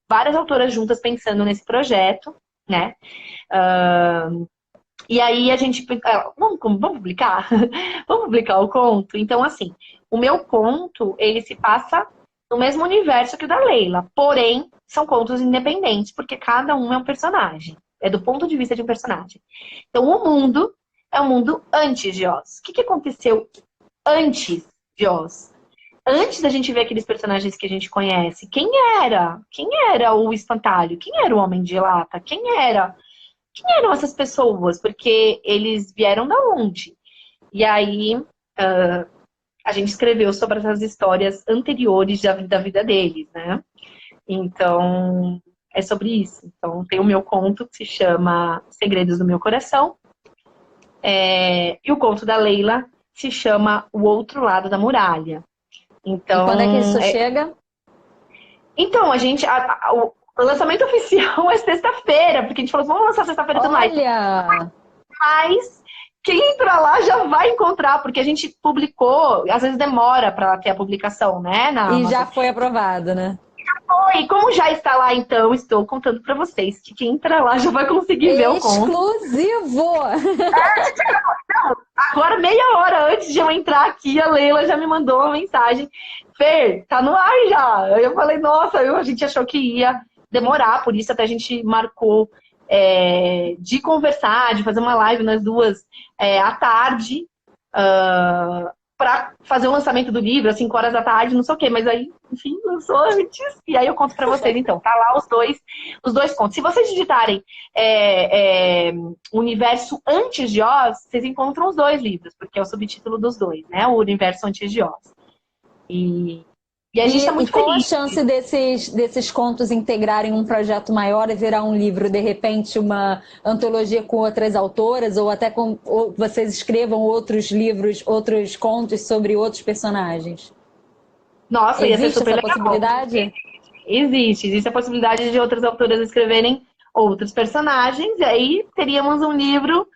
Speaker 2: várias autoras juntas pensando nesse projeto, né? E aí a gente vamos publicar? Vamos publicar o conto? Então, assim, o meu conto, ele se passa no mesmo universo que o da Leila, porém, são contos independentes, porque cada um é um personagem. É do ponto de vista de um personagem. Então, o mundo é um mundo antes de Oz. O que aconteceu antes de Oz? Antes da gente ver aqueles personagens que a gente conhece, quem era? Quem era o espantalho? Quem era o homem de lata? Quem eram essas pessoas? Porque eles vieram da onde? E aí a gente escreveu sobre essas histórias anteriores da vida deles, né? Então, é sobre isso. Então, tem o meu conto que se chama Segredos do Meu Coração. E o conto da Leila se chama O Outro Lado da Muralha. Então,
Speaker 1: E quando é que isso chega?
Speaker 2: Então, a gente. O lançamento oficial é sexta-feira, porque a gente falou, vamos lançar sexta-feira e tudo mais.
Speaker 1: Olha!
Speaker 2: Mas quem entra lá já vai encontrar, porque a gente publicou, às vezes demora para ter a publicação, né? Na
Speaker 1: E
Speaker 2: Amazon.
Speaker 1: já foi aprovado, né?
Speaker 2: E como já está lá, então, estou contando para vocês que quem entra lá já vai conseguir ver o conto.
Speaker 1: Exclusivo!
Speaker 2: Agora, meia hora antes de eu entrar aqui, a Leila já me mandou uma mensagem. Fer, tá no ar já. Aí eu falei, nossa, a gente achou que ia demorar, por isso até a gente marcou de conversar, de fazer uma live nas duas à tarde, para fazer o lançamento do livro, às 5 horas da tarde, não sei o quê, mas aí, enfim, lançou antes. E aí eu conto pra vocês, então. Tá lá os dois contos. Se vocês digitarem Universo Antes de Oz, vocês encontram os 2 livros, porque é o subtítulo dos 2, né? O Universo Antes de Oz. E a gente tá muito
Speaker 1: qual
Speaker 2: feliz.
Speaker 1: a chance desses contos integrarem um projeto maior e virar um livro, de repente, uma antologia com outras autoras, ou até ou vocês escrevam outros livros, outros contos sobre outros personagens?
Speaker 2: Nossa, ia ser
Speaker 1: Existe
Speaker 2: super
Speaker 1: essa
Speaker 2: legal.
Speaker 1: possibilidade?
Speaker 2: Existe a possibilidade de outras autoras escreverem outros personagens, e aí teríamos um livro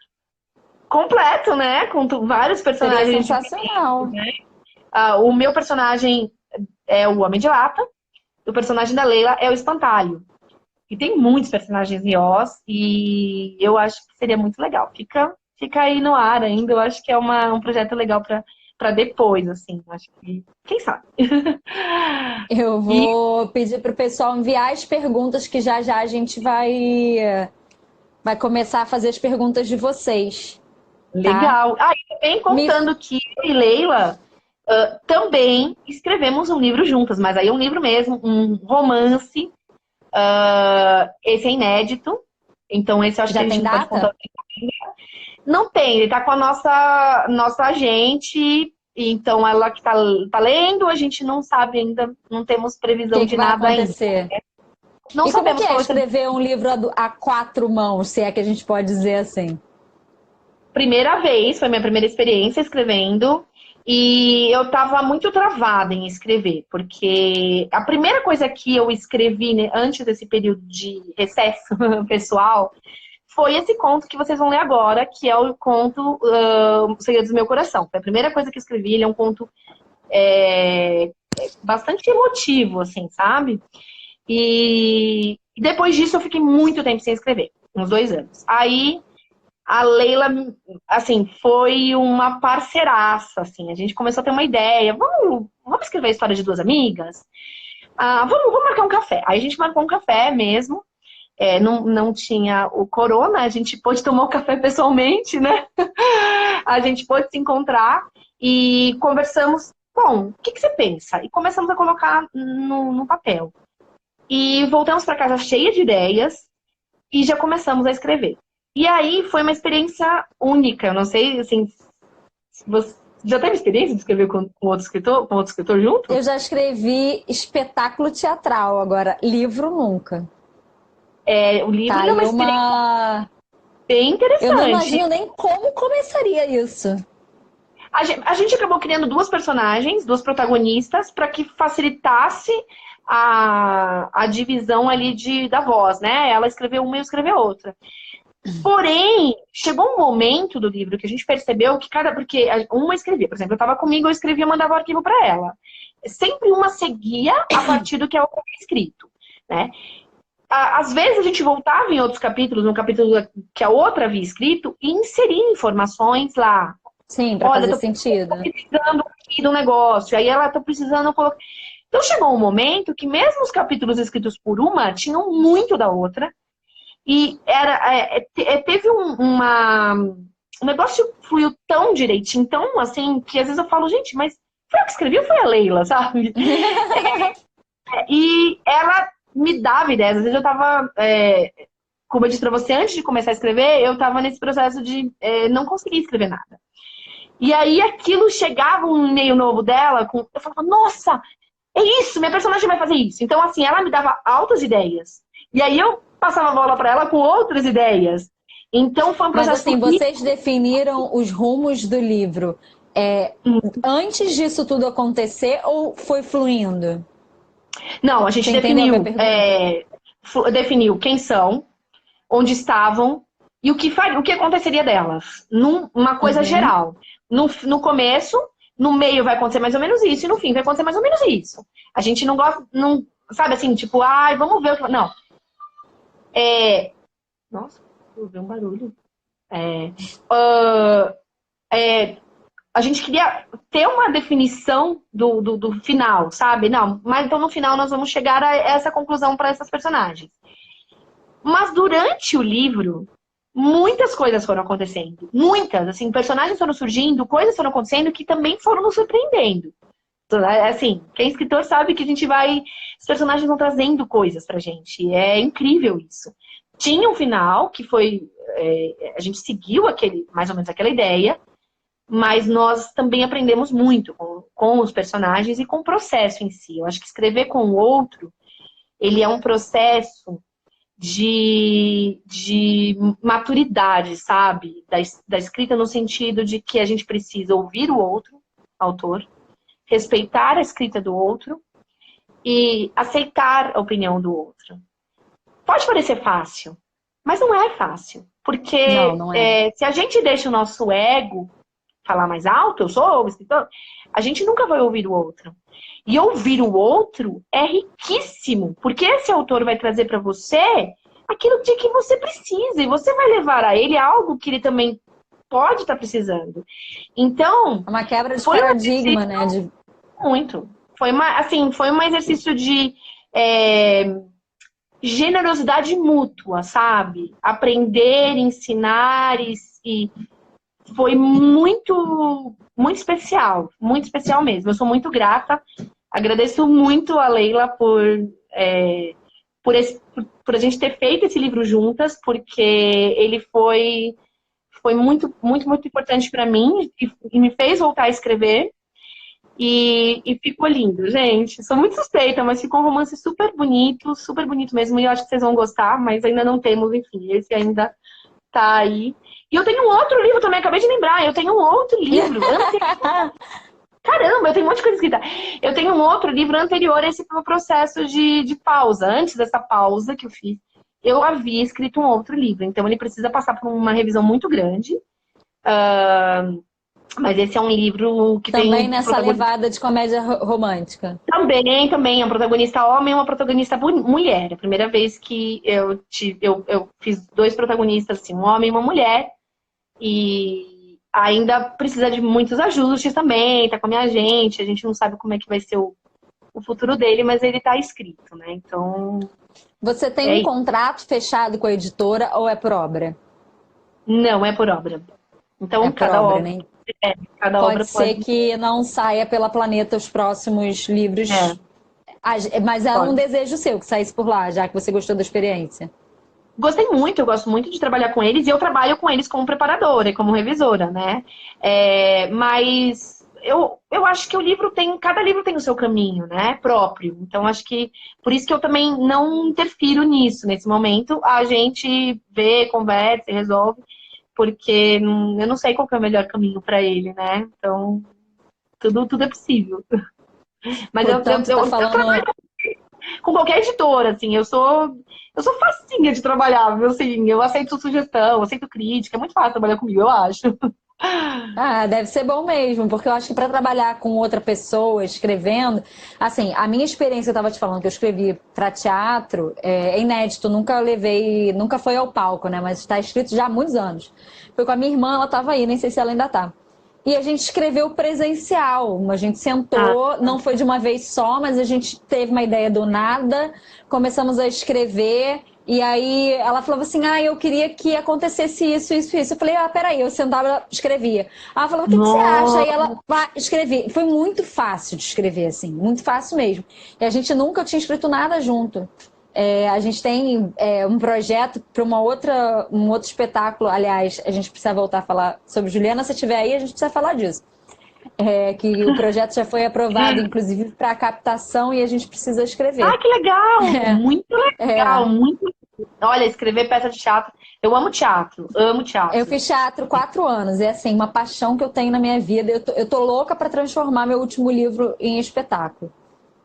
Speaker 2: completo, né? Com vários
Speaker 1: Seria
Speaker 2: personagens diferentes,
Speaker 1: sensacional.
Speaker 2: né? O meu personagem é o Homem de Lata, e o personagem da Leila é o Espantalho. E tem muitos personagens em Oz, e eu acho que seria muito legal. Fica aí no ar ainda, eu acho que é um projeto legal para depois, assim. Acho que, quem sabe?
Speaker 1: Eu
Speaker 2: E
Speaker 1: vou pedir para o pessoal enviar as perguntas que já já a gente vai começar a fazer as perguntas de vocês, tá?
Speaker 2: legal. E também
Speaker 1: Me...
Speaker 2: contando que eu e Leila também escrevemos um livro juntas, mas aí é um livro mesmo, um romance. Esse é inédito, então esse eu acho que a
Speaker 1: Já
Speaker 2: gente
Speaker 1: tem
Speaker 2: não pode contar.
Speaker 1: data?
Speaker 2: Não tem, ele tá com a nossa agente, então ela que tá lendo, a gente não sabe ainda, não temos
Speaker 1: O
Speaker 2: previsão
Speaker 1: que
Speaker 2: de
Speaker 1: vai
Speaker 2: nada ainda.
Speaker 1: acontecer?
Speaker 2: Não
Speaker 1: E como é que
Speaker 2: sabemos
Speaker 1: é
Speaker 2: qual vai ser a
Speaker 1: escrever um livro a quatro mãos, se é que a gente pode dizer assim?
Speaker 2: primeira vez, foi minha primeira experiência escrevendo, e eu tava muito travada em escrever, porque a primeira coisa que eu escrevi, né, antes desse período de recesso pessoal, foi esse conto que vocês vão ler agora, que é o conto Segredos do Meu Coração. Foi a primeira coisa que eu escrevi, ele é um conto bastante emotivo, assim, sabe? E depois disso eu fiquei muito tempo sem escrever, uns 2 anos. Aí a Leila, assim, foi uma parceiraça, assim. A gente começou a ter uma ideia. Vamos escrever a história de duas amigas? Vamos marcar um café. Aí a gente marcou um café mesmo. Não tinha o corona, a gente pôde tomar o café pessoalmente, né? A gente pôde se encontrar e conversamos. Bom, o que você pensa? E começamos a colocar no papel. E voltamos para casa cheia de ideias e já começamos a escrever. E aí foi uma experiência única. Eu não sei, assim, se você já teve experiência de escrever com outro escritor junto?
Speaker 1: Eu já escrevi espetáculo teatral, agora livro nunca.
Speaker 2: O livro
Speaker 1: Tá
Speaker 2: ele é
Speaker 1: aí
Speaker 2: uma experiência bem
Speaker 1: eu não
Speaker 2: interessante.
Speaker 1: imagino nem como começaria isso.
Speaker 2: A gente acabou criando duas personagens, duas protagonistas, para que facilitasse a divisão ali da voz, né? Ela escreveu uma e eu escrevi a outra. Porém, chegou um momento do livro que a gente percebeu que porque uma escrevia, por exemplo, eu estava comigo, eu escrevia e mandava o arquivo para ela. Sempre uma seguia a partir do que a outra havia escrito, né? Às vezes a gente voltava em outros capítulos, no capítulo que a outra havia escrito, e inseria informações lá.
Speaker 1: Sim, para
Speaker 2: Olha,
Speaker 1: fazer
Speaker 2: tô
Speaker 1: sentido.
Speaker 2: precisando aqui do negócio. Aí ela tá precisando colocar. Então chegou um momento que mesmo os capítulos escritos por uma tinham muito da outra. E teve um negócio fluiu tão direitinho, tão assim, que às vezes eu falo, gente, mas foi eu que escrevi ou foi a Leila, sabe? E ela me dava ideias. Às vezes eu tava, como eu disse pra você, antes de começar a escrever, eu tava nesse processo de não conseguir escrever nada. E aí aquilo chegava um e-mail novo dela, eu falava, nossa, é isso, minha personagem vai fazer isso. Então, assim, ela me dava altas ideias. E aí eu passava a bola para ela com outras ideias. Então foi um
Speaker 1: Mas
Speaker 2: processo
Speaker 1: assim,
Speaker 2: rico.
Speaker 1: vocês definiram os rumos do livro antes disso tudo acontecer ou foi fluindo?
Speaker 2: Não, a gente
Speaker 1: Você entendeu a minha
Speaker 2: definiu,
Speaker 1: pergunta?
Speaker 2: definiu quem são, onde estavam e o que aconteceria delas. Numa coisa
Speaker 1: Uhum.
Speaker 2: geral. No começo, no meio vai acontecer mais ou menos isso, e no fim vai acontecer mais ou menos isso. A gente não gosta, não, sabe assim, tipo, ai, vamos ver o que. Não. Nossa, eu vi um barulho. Ah, a gente queria ter uma definição do final, sabe? Não, mas então no final nós vamos chegar a essa conclusão para essas personagens. Mas durante o livro, muitas coisas foram acontecendo. Muitas, assim, personagens foram surgindo, coisas foram acontecendo que também foram nos surpreendendo. Assim, quem é escritor sabe que a gente vai. Os personagens vão trazendo coisas pra gente. É incrível isso. Tinha um final que foi. A gente seguiu mais ou menos aquela ideia, mas nós também aprendemos muito com os personagens e com o processo em si. Eu acho que escrever com o outro, ele é um processo de maturidade, sabe? Da escrita no sentido de que a gente precisa ouvir o outro, autor, respeitar a escrita do outro e aceitar a opinião do outro. Pode parecer fácil, Mas não é fácil.
Speaker 1: Não,
Speaker 2: Porque
Speaker 1: não é.
Speaker 2: se a gente deixa o nosso ego falar mais alto, eu sou o escritor, a gente nunca vai ouvir o outro. E ouvir o outro é riquíssimo, porque esse autor vai trazer para você aquilo de que você precisa, e você vai levar a ele algo que ele também pode estar precisando. Então,
Speaker 1: É uma quebra de
Speaker 2: foi um
Speaker 1: paradigma,
Speaker 2: exercício
Speaker 1: né?
Speaker 2: muito. Foi um exercício de é, generosidade mútua, sabe? Aprender, ensinar e foi muito especial mesmo. Eu sou muito grata, agradeço muito a Leila por a gente ter feito esse livro juntas, porque ele foi muito importante para mim e me fez voltar a escrever. E ficou lindo, gente. Sou muito suspeita, mas ficou um romance super bonito mesmo. E eu acho que vocês vão gostar, mas ainda não temos, enfim, esse ainda tá aí. E eu tenho um outro livro também, acabei de lembrar. Eu tenho um outro livro. Caramba, eu tenho um monte de coisa escrita. Eu tenho um outro livro anterior a esse processo de pausa. Antes dessa pausa que eu fiz, eu havia escrito um outro livro. Então ele precisa passar por uma revisão muito grande. Mas esse é um livro que
Speaker 1: Também
Speaker 2: tem
Speaker 1: nessa
Speaker 2: protagonista.
Speaker 1: levada de comédia romântica.
Speaker 2: Também, é um protagonista homem e uma protagonista mulher. É a primeira vez que eu fiz dois protagonistas, assim, um homem e uma mulher. E ainda precisa de muitos ajustes também, tá com a minha gente. A gente não sabe como é que vai ser o futuro dele, mas ele tá escrito, né? Então,
Speaker 1: Você tem
Speaker 2: é
Speaker 1: um
Speaker 2: isso.
Speaker 1: contrato fechado com a editora ou é por obra?
Speaker 2: Não é por obra.
Speaker 1: É
Speaker 2: Então,
Speaker 1: por obra, né?
Speaker 2: cada
Speaker 1: Pode
Speaker 2: obra
Speaker 1: ser
Speaker 2: pode.
Speaker 1: que não saia pela Planeta os próximos livros,
Speaker 2: É,
Speaker 1: mas é um
Speaker 2: pode.
Speaker 1: desejo seu que saísse por lá, já que você gostou da experiência.
Speaker 2: Gostei muito, eu gosto muito de trabalhar com eles e eu trabalho com eles como preparadora e como revisora, né? Mas eu acho que cada livro tem o seu caminho, né? Próprio. Então acho que por isso que eu também não interfiro nisso nesse momento. A gente vê, conversa e resolve, porque eu não sei qual que é o melhor caminho para ele, né? Então tudo é possível. Mas
Speaker 1: Portanto, está
Speaker 2: eu trabalho
Speaker 1: falando.
Speaker 2: com qualquer editora, assim, eu sou facinha de trabalhar, viu? Assim, eu aceito sugestão, aceito crítica, é muito fácil trabalhar comigo, eu acho.
Speaker 1: Ah, deve ser bom mesmo, porque eu acho que para trabalhar com outra pessoa, escrevendo, assim, a minha experiência, eu estava te falando que eu escrevi para teatro, é inédito, nunca levei, nunca foi ao palco, né? Mas está escrito já há muitos anos. Foi com a minha irmã, ela estava aí, nem sei se ela ainda tá. E a gente escreveu presencial, a gente
Speaker 2: Ah,
Speaker 1: sentou, não foi de uma vez só, mas a gente teve uma ideia do nada, começamos a escrever. E aí ela falava assim, eu queria que acontecesse isso, isso, isso. Eu falei, peraí, eu sentava e escrevia. Ela falava, o que você acha? Aí
Speaker 2: nossa,
Speaker 1: ela, escrevi. Foi muito fácil de escrever, assim, muito fácil mesmo. E a gente nunca tinha escrito nada junto. A gente tem um projeto para um outro espetáculo. Aliás, a gente precisa voltar a falar sobre Juliana. Se estiver aí, a gente precisa falar disso. Que o projeto já foi aprovado, inclusive, para captação e a gente precisa escrever.
Speaker 2: que legal, muito legal,
Speaker 1: É,
Speaker 2: muito. Olha, escrever peça de teatro, eu amo teatro, amo
Speaker 1: Eu
Speaker 2: teatro.
Speaker 1: fiz teatro 4 anos, é assim, uma paixão que eu tenho na minha vida. Eu tô louca para transformar meu último livro em espetáculo.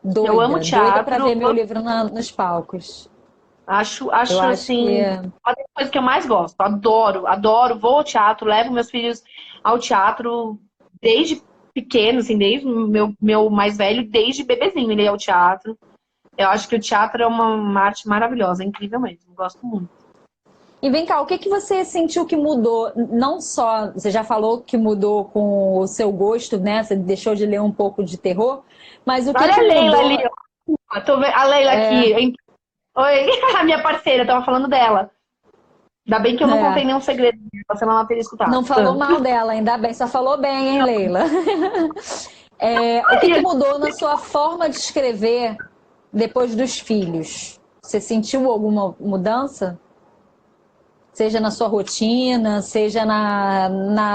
Speaker 2: Eu amo
Speaker 1: Doida para
Speaker 2: teatro,
Speaker 1: ver meu livro nos palcos. Eu
Speaker 2: acho
Speaker 1: acho que
Speaker 2: assim, uma das coisas que eu mais gosto. Adoro, vou ao teatro, levo meus filhos ao teatro desde pequeno, assim, desde o meu mais velho, desde bebezinho ele ia ao teatro. Eu acho que o teatro é uma arte maravilhosa, é incrível mesmo, gosto muito.
Speaker 1: E vem cá, o que que você sentiu que mudou? Não só, você já falou que mudou com o seu gosto, né? Você deixou de ler um pouco de terror, mas o que
Speaker 2: Olha
Speaker 1: que
Speaker 2: a Leila
Speaker 1: mudou?
Speaker 2: ali, ó. Tô vendo a Leila aqui. Oi, a minha parceira, tava falando dela. Ainda bem que eu não contei
Speaker 1: É,
Speaker 2: nenhum segredo, senão ela teria escutado.
Speaker 1: não falou mal dela, ainda bem, só falou bem, hein, Leila? O que que mudou na sua forma de escrever depois dos filhos? Você sentiu alguma mudança? Seja na sua rotina, seja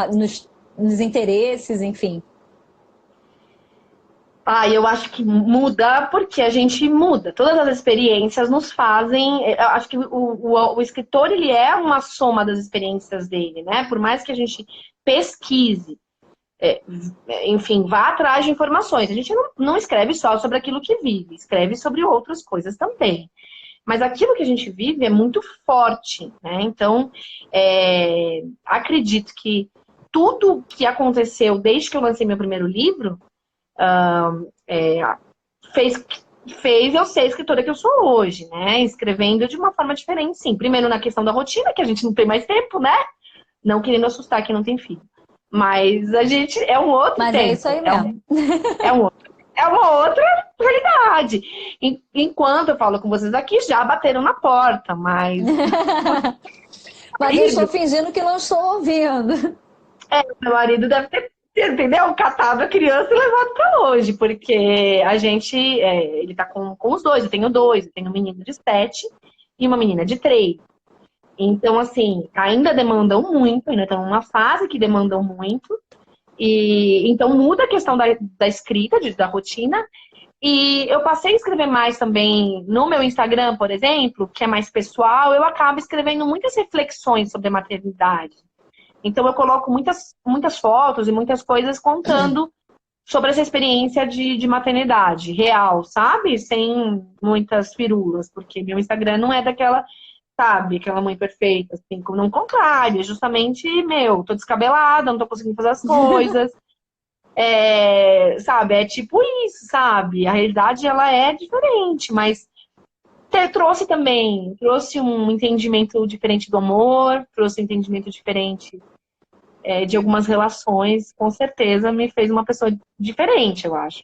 Speaker 1: nos interesses, enfim.
Speaker 2: Eu acho que muda porque a gente muda. Todas as experiências nos fazem. Eu acho que o escritor ele é uma soma das experiências dele, né? Por mais que a gente pesquise, enfim, vá atrás de informações. A gente não escreve só sobre aquilo que vive, escreve sobre outras coisas também. mas aquilo que a gente vive é muito forte, né? Então, acredito que tudo que aconteceu desde que eu lancei meu primeiro livro é, fez, fez eu ser a escritora que eu sou hoje, né? Escrevendo de uma forma diferente, sim. Primeiro na questão da rotina, que a gente não tem mais tempo, né? Não querendo assustar quem não tem filho. Mas a gente é um outro
Speaker 1: Mas é isso
Speaker 2: tempo,
Speaker 1: aí mesmo.
Speaker 2: é uma outra realidade. Enquanto eu falo com vocês aqui, já bateram na porta, mas
Speaker 1: Mas eu estou fingindo que não estou ouvindo.
Speaker 2: meu marido deve ter, entendeu? Catado a criança e levado pra longe, porque a gente, ele tá com os dois, eu tenho um menino de 7 e uma menina de 3. Então, assim, ainda demandam muito, ainda estão numa fase que demandam muito, e então muda a questão da escrita, da rotina, e eu passei a escrever mais também no meu Instagram, por exemplo, que é mais pessoal, eu acabo escrevendo muitas reflexões sobre a maternidade. Então eu coloco muitas fotos e muitas coisas contando sobre essa experiência de maternidade real, sabe? Sem muitas firulas, porque meu Instagram não é daquela, sabe, aquela mãe perfeita, assim, como não contrário, é justamente, tô descabelada, não tô conseguindo fazer as coisas, sabe? É tipo isso, sabe? A realidade, ela é diferente, mas trouxe um entendimento diferente do amor, trouxe um entendimento diferente de algumas relações, com certeza me fez uma pessoa diferente, eu acho.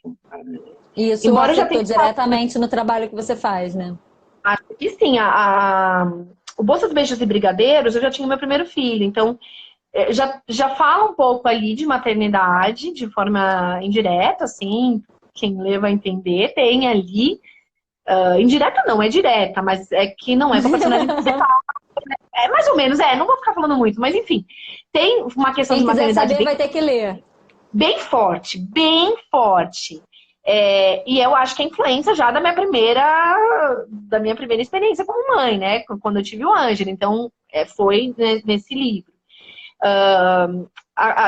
Speaker 1: E isso
Speaker 2: Embora eu já
Speaker 1: afetou
Speaker 2: tenha
Speaker 1: diretamente no trabalho que você faz, né?
Speaker 2: acho que sim, o Bolsa de Beijos e Brigadeiros, eu já tinha meu primeiro filho, então já fala um pouco ali de maternidade, de forma indireta, assim, quem lê vai entender, tem ali, indireta não, é direta, mas é que não é com a personagem principal. É mais ou menos, não vou ficar falando muito, mas enfim, tem uma questão
Speaker 1: Quem
Speaker 2: de
Speaker 1: quiser
Speaker 2: maternidade
Speaker 1: saber vai ter que ler.
Speaker 2: bem forte, bem forte. E eu acho que a influência já da minha primeira experiência como mãe, né? Quando eu tive o Ângelo. Então, foi nesse livro.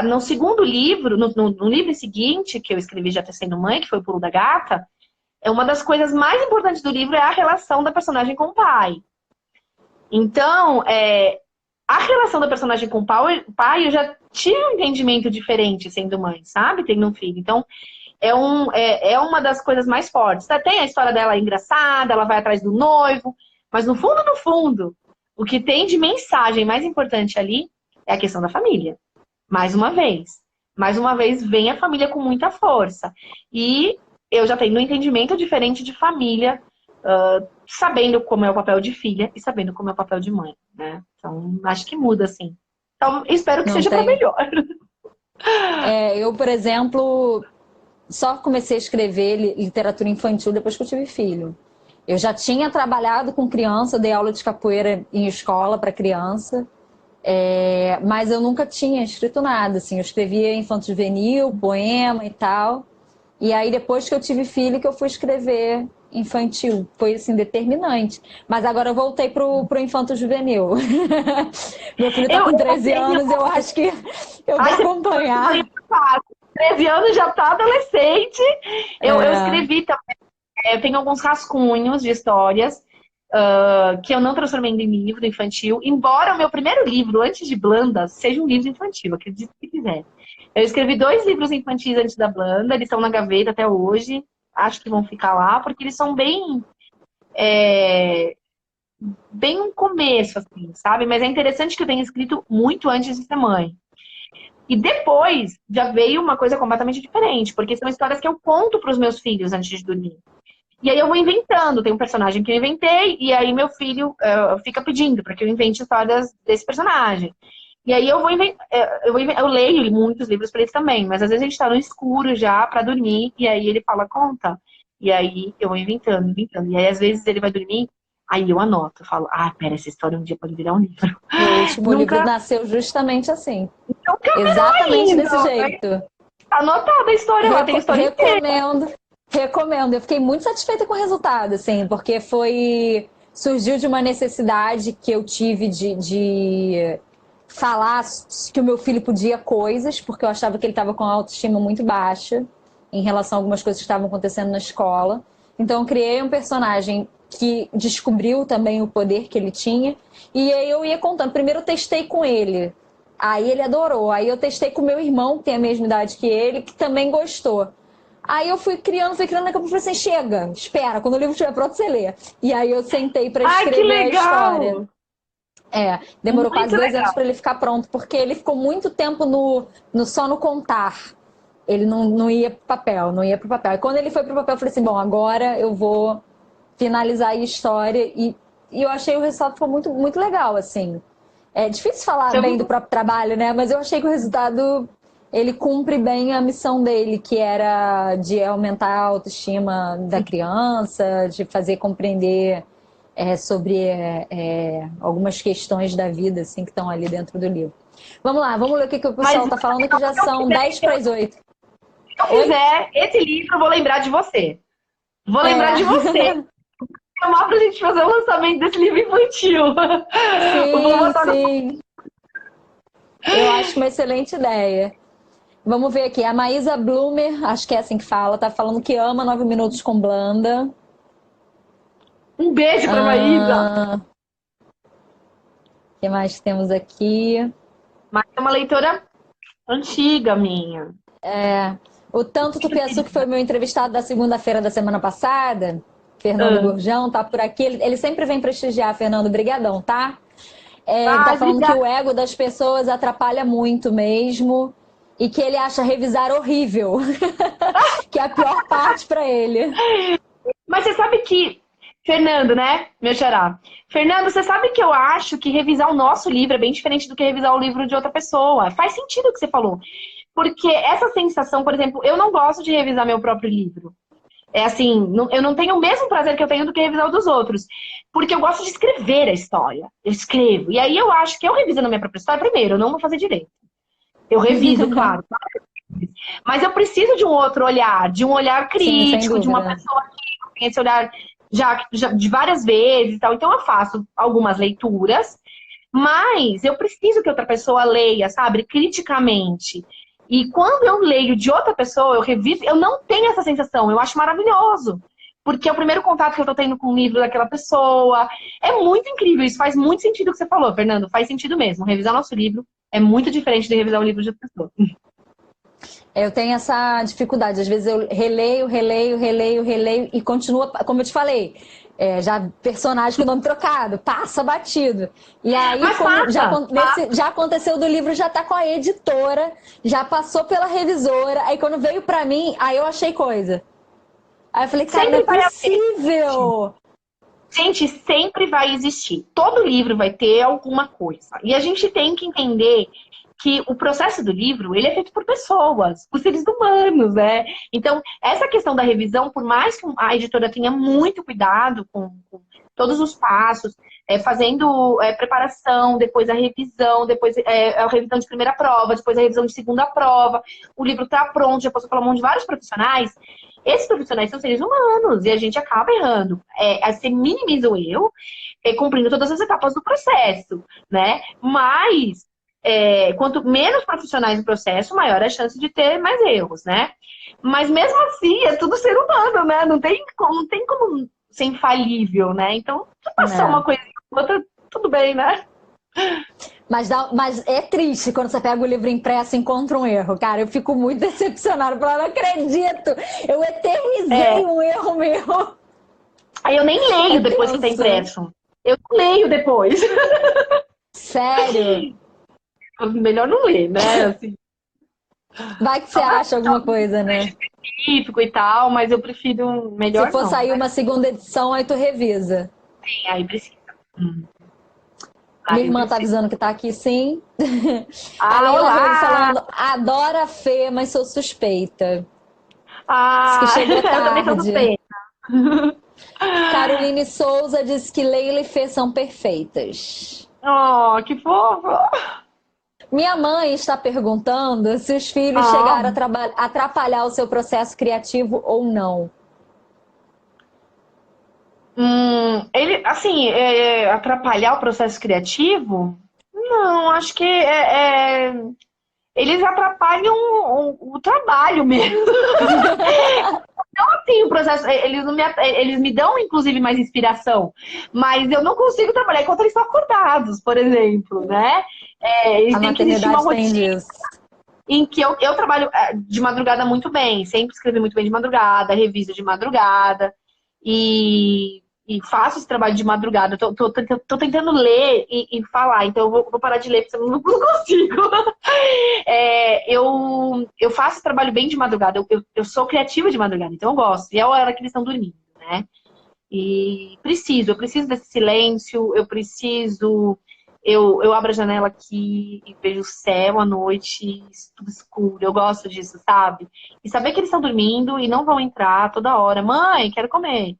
Speaker 2: No segundo livro, no livro seguinte, que eu escrevi já sendo mãe, que foi o Pulo da Gata, uma das coisas mais importantes do livro é a relação da personagem com o pai. Então, a relação da personagem com o pai, eu já tive um entendimento diferente sendo mãe, sabe? Tendo um filho. Então, é uma das coisas mais fortes. Tem a história dela engraçada, ela vai atrás do noivo, mas no fundo, o que tem de mensagem mais importante ali é a questão da família. Mais uma vez. Mais uma vez, vem a família com muita força. E eu já tenho um entendimento diferente de família, sabendo como é o papel de filha e sabendo como é o papel de mãe, né? Então, acho que muda, assim. Então, espero que
Speaker 1: Não
Speaker 2: seja para
Speaker 1: tem.
Speaker 2: melhor.
Speaker 1: Eu, por exemplo, só comecei a escrever literatura infantil depois que eu tive filho. Eu já tinha trabalhado com criança, dei aula de capoeira em escola para criança, mas eu nunca tinha escrito nada. Assim, eu escrevia infanto-juvenil, poema e tal. E aí, depois que eu tive filho, que eu fui escrever infantil. Foi, assim, determinante. Mas agora eu voltei pro infanto-juvenil. Meu filho tá com 13 anos, eu acho que eu vou acompanhar.
Speaker 2: 13 anos já tá adolescente. Eu escrevi também. Eu tenho alguns rascunhos de histórias que eu não transformei em livro infantil, embora o meu primeiro livro, antes de Blanda, seja um livro infantil, acredito que quiser. Eu escrevi 2 livros infantis antes da Blanda, eles estão na gaveta até hoje, acho que vão ficar lá, porque eles são bem um começo, assim, sabe? Mas é interessante que eu tenha escrito muito antes de ser mãe. E depois já veio uma coisa completamente diferente, porque são histórias que eu conto para os meus filhos antes de dormir. E aí eu vou inventando, tem um personagem que eu inventei, e aí meu filho fica pedindo para que eu invente histórias desse personagem. E aí eu leio muitos livros para ele também, mas às vezes a gente tá no escuro já para dormir, e aí ele fala, conta. E aí eu vou inventando, inventando. E aí às vezes ele vai dormir, aí eu anoto, eu falo, pera, essa história um dia pode virar um livro.
Speaker 1: Meu último livro
Speaker 2: Nunca,
Speaker 1: nasceu justamente assim.
Speaker 2: nunca
Speaker 1: Exatamente
Speaker 2: ainda.
Speaker 1: desse jeito.
Speaker 2: Tá anotada a história lá, tem a história inteira.
Speaker 1: Recomendo. Eu fiquei muito satisfeita com o resultado, assim, porque surgiu de uma necessidade que eu tive de falar que o meu filho podia coisas, porque eu achava que ele estava com a autoestima muito baixa em relação a algumas coisas que estavam acontecendo na escola. Então eu criei um personagem que descobriu também o poder que ele tinha. E aí eu ia contando. Primeiro eu testei com ele. Aí ele adorou. Aí eu testei com meu irmão, que tem a mesma idade que ele, que também gostou. Aí eu fui criando, daqui a pouco eu falei assim, chega, espera, quando o livro estiver pronto você lê. E aí eu sentei para
Speaker 2: Ai, que
Speaker 1: escrever a história.
Speaker 2: legal!
Speaker 1: Demorou
Speaker 2: Muito
Speaker 1: quase 2 anos
Speaker 2: legal.
Speaker 1: para ele ficar pronto, porque ele ficou muito tempo só no contar. Ele não ia pro papel, não ia pro papel. E quando ele foi pro papel, eu falei assim, bom, agora eu vou finalizar a história. E eu achei o resultado ficou muito, muito legal, assim. É difícil falar bem do próprio trabalho, né? Mas eu achei que o resultado, ele cumpre bem a missão dele, que era de aumentar a autoestima da criança, de fazer compreender sobre algumas questões da vida, assim, que estão ali dentro do livro. Vamos lá, vamos ler o que o pessoal está falando, que já são 10 para as 8.
Speaker 2: Se eu fizer esse livro, eu vou lembrar de você. Vou lembrar de você. Chamar pra gente fazer o lançamento desse livro infantil.
Speaker 1: Sim. Eu acho uma excelente ideia. Vamos ver aqui. A Maísa Blumer, acho que é assim que fala, tá falando que ama 9 Minutos com Blanda.
Speaker 2: Um beijo pra Maísa.
Speaker 1: O que mais temos aqui?
Speaker 2: Mas é uma leitora antiga minha.
Speaker 1: O Tanto Tupiaçu, que foi o meu entrevistado da segunda-feira da semana passada, Fernando Gurjão, tá por aqui. Ele sempre vem prestigiar, Fernando. Brigadão, tá? Ele tá falando que o ego das pessoas atrapalha muito mesmo e que ele acha revisar horrível, que é a pior parte pra ele.
Speaker 2: Mas você sabe que, Fernando, né, meu xará? Fernando, você sabe que eu acho que revisar o nosso livro é bem diferente do que revisar o livro de outra pessoa. Faz sentido o que você falou. Porque essa sensação, por exemplo, eu não gosto de revisar meu próprio livro. É assim, eu não tenho o mesmo prazer que eu tenho do que revisar o dos outros. Porque eu gosto de escrever a história. Eu escrevo. E aí eu acho que eu revisando a minha própria história, primeiro, eu não vou fazer direito. Eu reviso, claro. Mas eu preciso de um outro olhar, de um olhar crítico, de uma pessoa que tem esse olhar já de várias vezes e tal. Então eu faço algumas leituras, mas eu preciso que outra pessoa leia, sabe, criticamente. E quando eu leio de outra pessoa, eu reviso, eu não tenho essa sensação. Eu acho maravilhoso. Porque é o primeiro contato que eu tô tendo com o livro daquela pessoa. É muito incrível. Isso faz muito sentido o que você falou, Fernando. Faz sentido mesmo. Revisar nosso livro é muito diferente de revisar o livro de outra pessoa.
Speaker 1: Eu tenho essa dificuldade. Às vezes eu releio e continua, como eu te falei, já personagem com nome trocado, passa batido. E aí, já aconteceu do livro, já tá com a editora, já passou pela revisora, aí quando veio pra mim, aí eu achei coisa. Aí eu falei, cara, não é possível!
Speaker 2: Gente, sempre vai existir. Todo livro vai ter alguma coisa. E a gente tem que entender que o processo do livro, ele é feito por pessoas, por seres humanos, né? Então, essa questão da revisão, por mais que a editora tenha muito cuidado com todos os passos, fazendo preparação, depois a revisão, depois a revisão de primeira prova, depois a revisão de segunda prova, o livro tá pronto, já passou pela mão de vários profissionais. Esses profissionais são seres humanos e a gente acaba errando. Você minimiza o erro, cumprindo todas as etapas do processo, né? Mas quanto menos profissionais no processo, maior a chance de ter mais erros, né? Mas mesmo assim, é tudo ser humano, né? Não tem como ser infalível, né? Então, se passar uma coisa ou outra, tudo bem, né?
Speaker 1: Mas é triste quando você pega o livro impresso e encontra um erro, cara. Eu fico muito decepcionada. Eu não acredito. Eu eternizei um erro meu.
Speaker 2: Aí eu nem leio depois que tá impresso. Eu não leio depois.
Speaker 1: Sério?
Speaker 2: Melhor não ler, né? Assim,
Speaker 1: vai que você acha alguma coisa, né?
Speaker 2: Específico e tal, mas eu prefiro melhor.
Speaker 1: Se for sair uma segunda edição, aí tu revisa.
Speaker 2: Sim, aí precisa.
Speaker 1: Minha irmã tá avisando que tá aqui, sim.
Speaker 2: Olá!
Speaker 1: Falando, adoro a Fê, mas sou suspeita.
Speaker 2: Que chegou tarde. Eu também sou suspeita.
Speaker 1: Caroline Souza diz que Leila e Fê são perfeitas.
Speaker 2: Oh, que fofa!
Speaker 1: Minha mãe está perguntando se os filhos chegaram a atrapalhar o seu processo criativo ou não.
Speaker 2: Ele, assim, atrapalhar o processo criativo? Não, acho que eles atrapalham o trabalho mesmo. Sim, o processo, eles me dão, inclusive, mais inspiração. Mas eu não consigo trabalhar enquanto eles estão acordados, por exemplo, né?
Speaker 1: A
Speaker 2: Eles têm que existir uma
Speaker 1: maternidade tem
Speaker 2: rotina
Speaker 1: disso.
Speaker 2: em que eu trabalho de madrugada muito bem, sempre escrevi muito bem de madrugada, reviso de madrugada e faço esse trabalho de madrugada. Tô tentando ler e falar, então eu vou parar de ler porque eu não consigo. Eu faço esse trabalho bem de madrugada, eu sou criativa de madrugada, então eu gosto. E é a hora que eles estão dormindo, né? E eu preciso desse silêncio, eu preciso. Eu abro a janela aqui e vejo o céu à noite, tudo escuro. Eu gosto disso, sabe? E saber que eles estão dormindo e não vão entrar toda hora. Mãe, quero comer.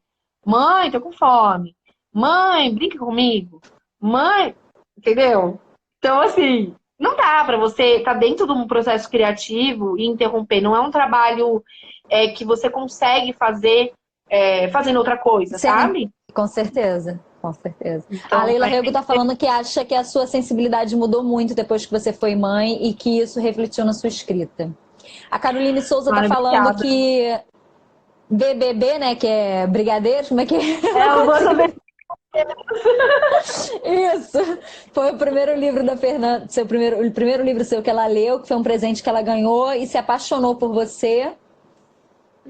Speaker 2: Mãe, tô com fome. Mãe, brinca comigo. Mãe, entendeu? Então, assim, não dá pra você estar dentro de um processo criativo e interromper. Não é um trabalho que você consegue fazer fazendo outra coisa,
Speaker 1: Sim,
Speaker 2: sabe?
Speaker 1: com certeza. Com certeza. A
Speaker 2: Então,
Speaker 1: Leila Rego tá falando que acha que a sua sensibilidade mudou muito depois que você foi mãe e que isso refletiu na sua escrita. A Caroline Souza tá
Speaker 2: ai,
Speaker 1: falando
Speaker 2: obrigada.
Speaker 1: que BBB, né, que é brigadeiro, como é que é?
Speaker 2: Eu vou saber.
Speaker 1: Isso! Foi o primeiro livro da Fernanda, o primeiro livro seu que ela leu, que foi um presente que ela ganhou e se apaixonou por você.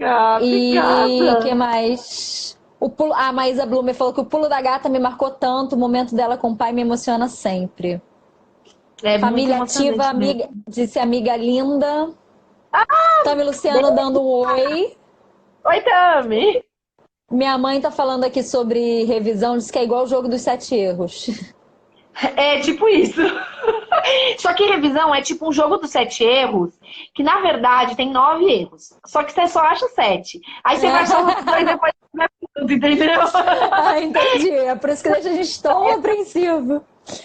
Speaker 2: Ah,
Speaker 1: E que
Speaker 2: obrigada.
Speaker 1: mais? A Maísa Blumer falou que o pulo da gata me marcou tanto, o momento dela com o pai me emociona sempre.
Speaker 2: É muito
Speaker 1: Família ativa,
Speaker 2: emocionante
Speaker 1: amiga,
Speaker 2: mesmo.
Speaker 1: disse amiga linda. Tami Luciano dando um oi.
Speaker 2: Oi, Tami.
Speaker 1: Minha mãe tá falando aqui sobre revisão, diz que é igual o jogo dos 7 erros.
Speaker 2: É tipo isso. Só que revisão é tipo um jogo dos 7 erros, que na verdade tem 9 erros. Só que você só acha 7. Aí você vai achar os outros dois depois, entendeu?
Speaker 1: Ah, entendi. É por isso que deixa a gente tão apreensivo.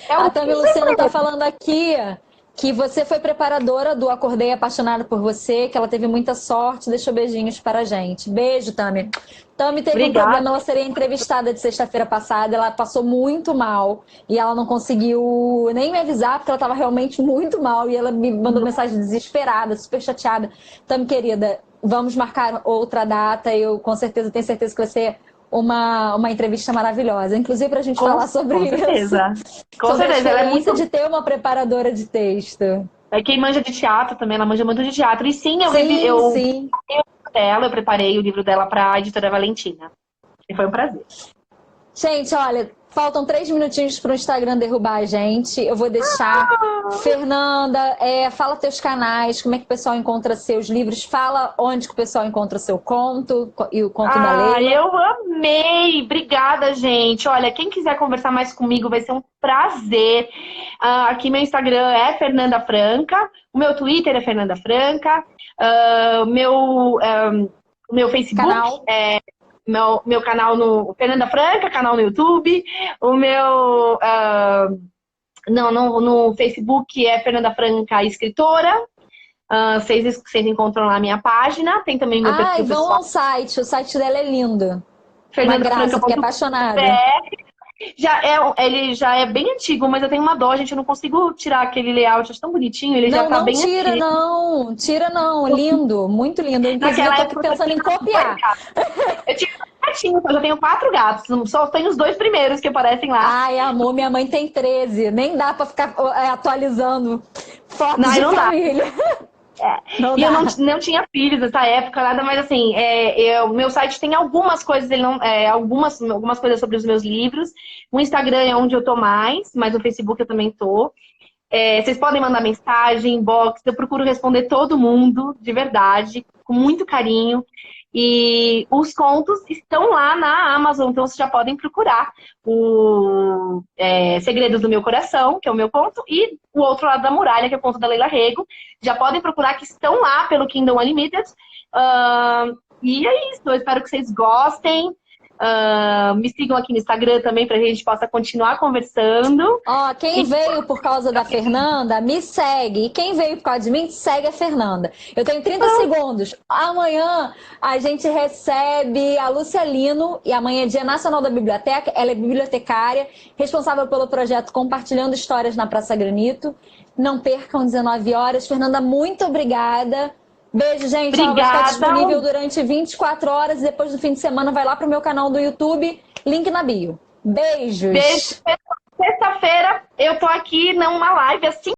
Speaker 2: É
Speaker 1: A
Speaker 2: um
Speaker 1: Tami Luciano tá falando aqui que você foi preparadora do Acordei Apaixonada por Você, que ela teve muita sorte, deixou beijinhos para a gente. Beijo, Tami. Tami teve um
Speaker 2: Obrigada.
Speaker 1: problema, ela seria entrevistada de sexta-feira passada, ela passou muito mal e ela não conseguiu nem me avisar, porque ela estava realmente muito mal e ela me mandou mensagem desesperada, super chateada. Tami, querida, vamos marcar outra data, eu com certeza tenho certeza que vai ser uma entrevista maravilhosa, inclusive para a gente falar sobre
Speaker 2: Com
Speaker 1: isso,
Speaker 2: certeza. Com
Speaker 1: sobre a
Speaker 2: certeza. Ela é
Speaker 1: experiência
Speaker 2: muito.
Speaker 1: de ter uma preparadora de texto.
Speaker 2: Quem manja de teatro também, ela manja muito de teatro. E sim,
Speaker 1: Sim,
Speaker 2: eu
Speaker 1: sim.
Speaker 2: eu preparei o livro dela para a editora Valentina. E foi um prazer.
Speaker 1: Gente, olha, faltam 3 minutinhos para o Instagram derrubar a gente. Eu vou deixar. Fernanda, fala teus canais, como é que o pessoal encontra seus livros, fala onde que o pessoal encontra seu conto e o conto da
Speaker 2: Ah,
Speaker 1: Leila.
Speaker 2: eu amei! Obrigada, gente. Olha, quem quiser conversar mais comigo vai ser um prazer. Aqui meu Instagram é Fernanda Franca, o meu Twitter é Fernanda Franca, o meu Facebook
Speaker 1: Canal.
Speaker 2: é meu canal no Fernanda Franca, canal no YouTube, o meu não, no Facebook é Fernanda Franca Escritora. Vocês encontram lá a minha página, tem também meu
Speaker 1: Ah, e
Speaker 2: perfil
Speaker 1: vão
Speaker 2: pessoal,
Speaker 1: ao site, o site dela é lindo. Uma graça, fiquei apaixonada.
Speaker 2: fernandafranca.com.br. Ele já é bem antigo, mas eu tenho uma dó, gente. Eu não consigo tirar aquele layout, acho tão bonitinho, ele já
Speaker 1: Não,
Speaker 2: tá
Speaker 1: não
Speaker 2: bem
Speaker 1: tira,
Speaker 2: antigo.
Speaker 1: não. Tira, não. Lindo, muito lindo. Inclusive, eu
Speaker 2: Naquela
Speaker 1: tô aqui
Speaker 2: época eu só
Speaker 1: pensando em
Speaker 2: tinha dois
Speaker 1: copiar.
Speaker 2: gatos. Eu tinha 7 gatinhos, eu já tenho 4 gatos. Só tenho os 2 primeiros que aparecem lá.
Speaker 1: Ai, amor, minha mãe tem 13. Nem dá pra ficar atualizando fotos
Speaker 2: Não,
Speaker 1: de
Speaker 2: não dá.
Speaker 1: família. Não
Speaker 2: E eu
Speaker 1: dá.
Speaker 2: não tinha filhos nessa época, nada, mas assim, meu site tem algumas coisas, ele não, algumas coisas sobre os meus livros. O Instagram é onde eu tô mais, mas o Facebook eu também tô. Vocês podem mandar mensagem, inbox, eu procuro responder todo mundo, de verdade, com muito carinho. E os contos estão lá na Amazon, então vocês já podem procurar o Segredos do Meu Coração, que é o meu conto, e o Outro Lado da Muralha, que é o conto da Leila Rego. Já podem procurar, que estão lá pelo Kindle Unlimited. E é isso, eu espero que vocês gostem. Me sigam aqui no Instagram também, para a gente possa continuar conversando.
Speaker 1: Ó, quem veio por causa da Fernanda, me segue. E quem veio por causa de mim, segue a Fernanda. Eu tenho 30 segundos. Amanhã a gente recebe a Lúcia Lino, e amanhã é Dia Nacional da Biblioteca. Ela é bibliotecária, responsável pelo projeto Compartilhando Histórias na Praça Granito. Não percam 19 horas. Fernanda, muito obrigada. Beijo, gente. Ó, vai ficar
Speaker 2: Obrigada.
Speaker 1: disponível durante 24 horas e depois do fim de semana vai lá pro meu canal do YouTube. Link na bio. Beijos.
Speaker 2: Beijo. Sexta-feira eu tô aqui numa live assim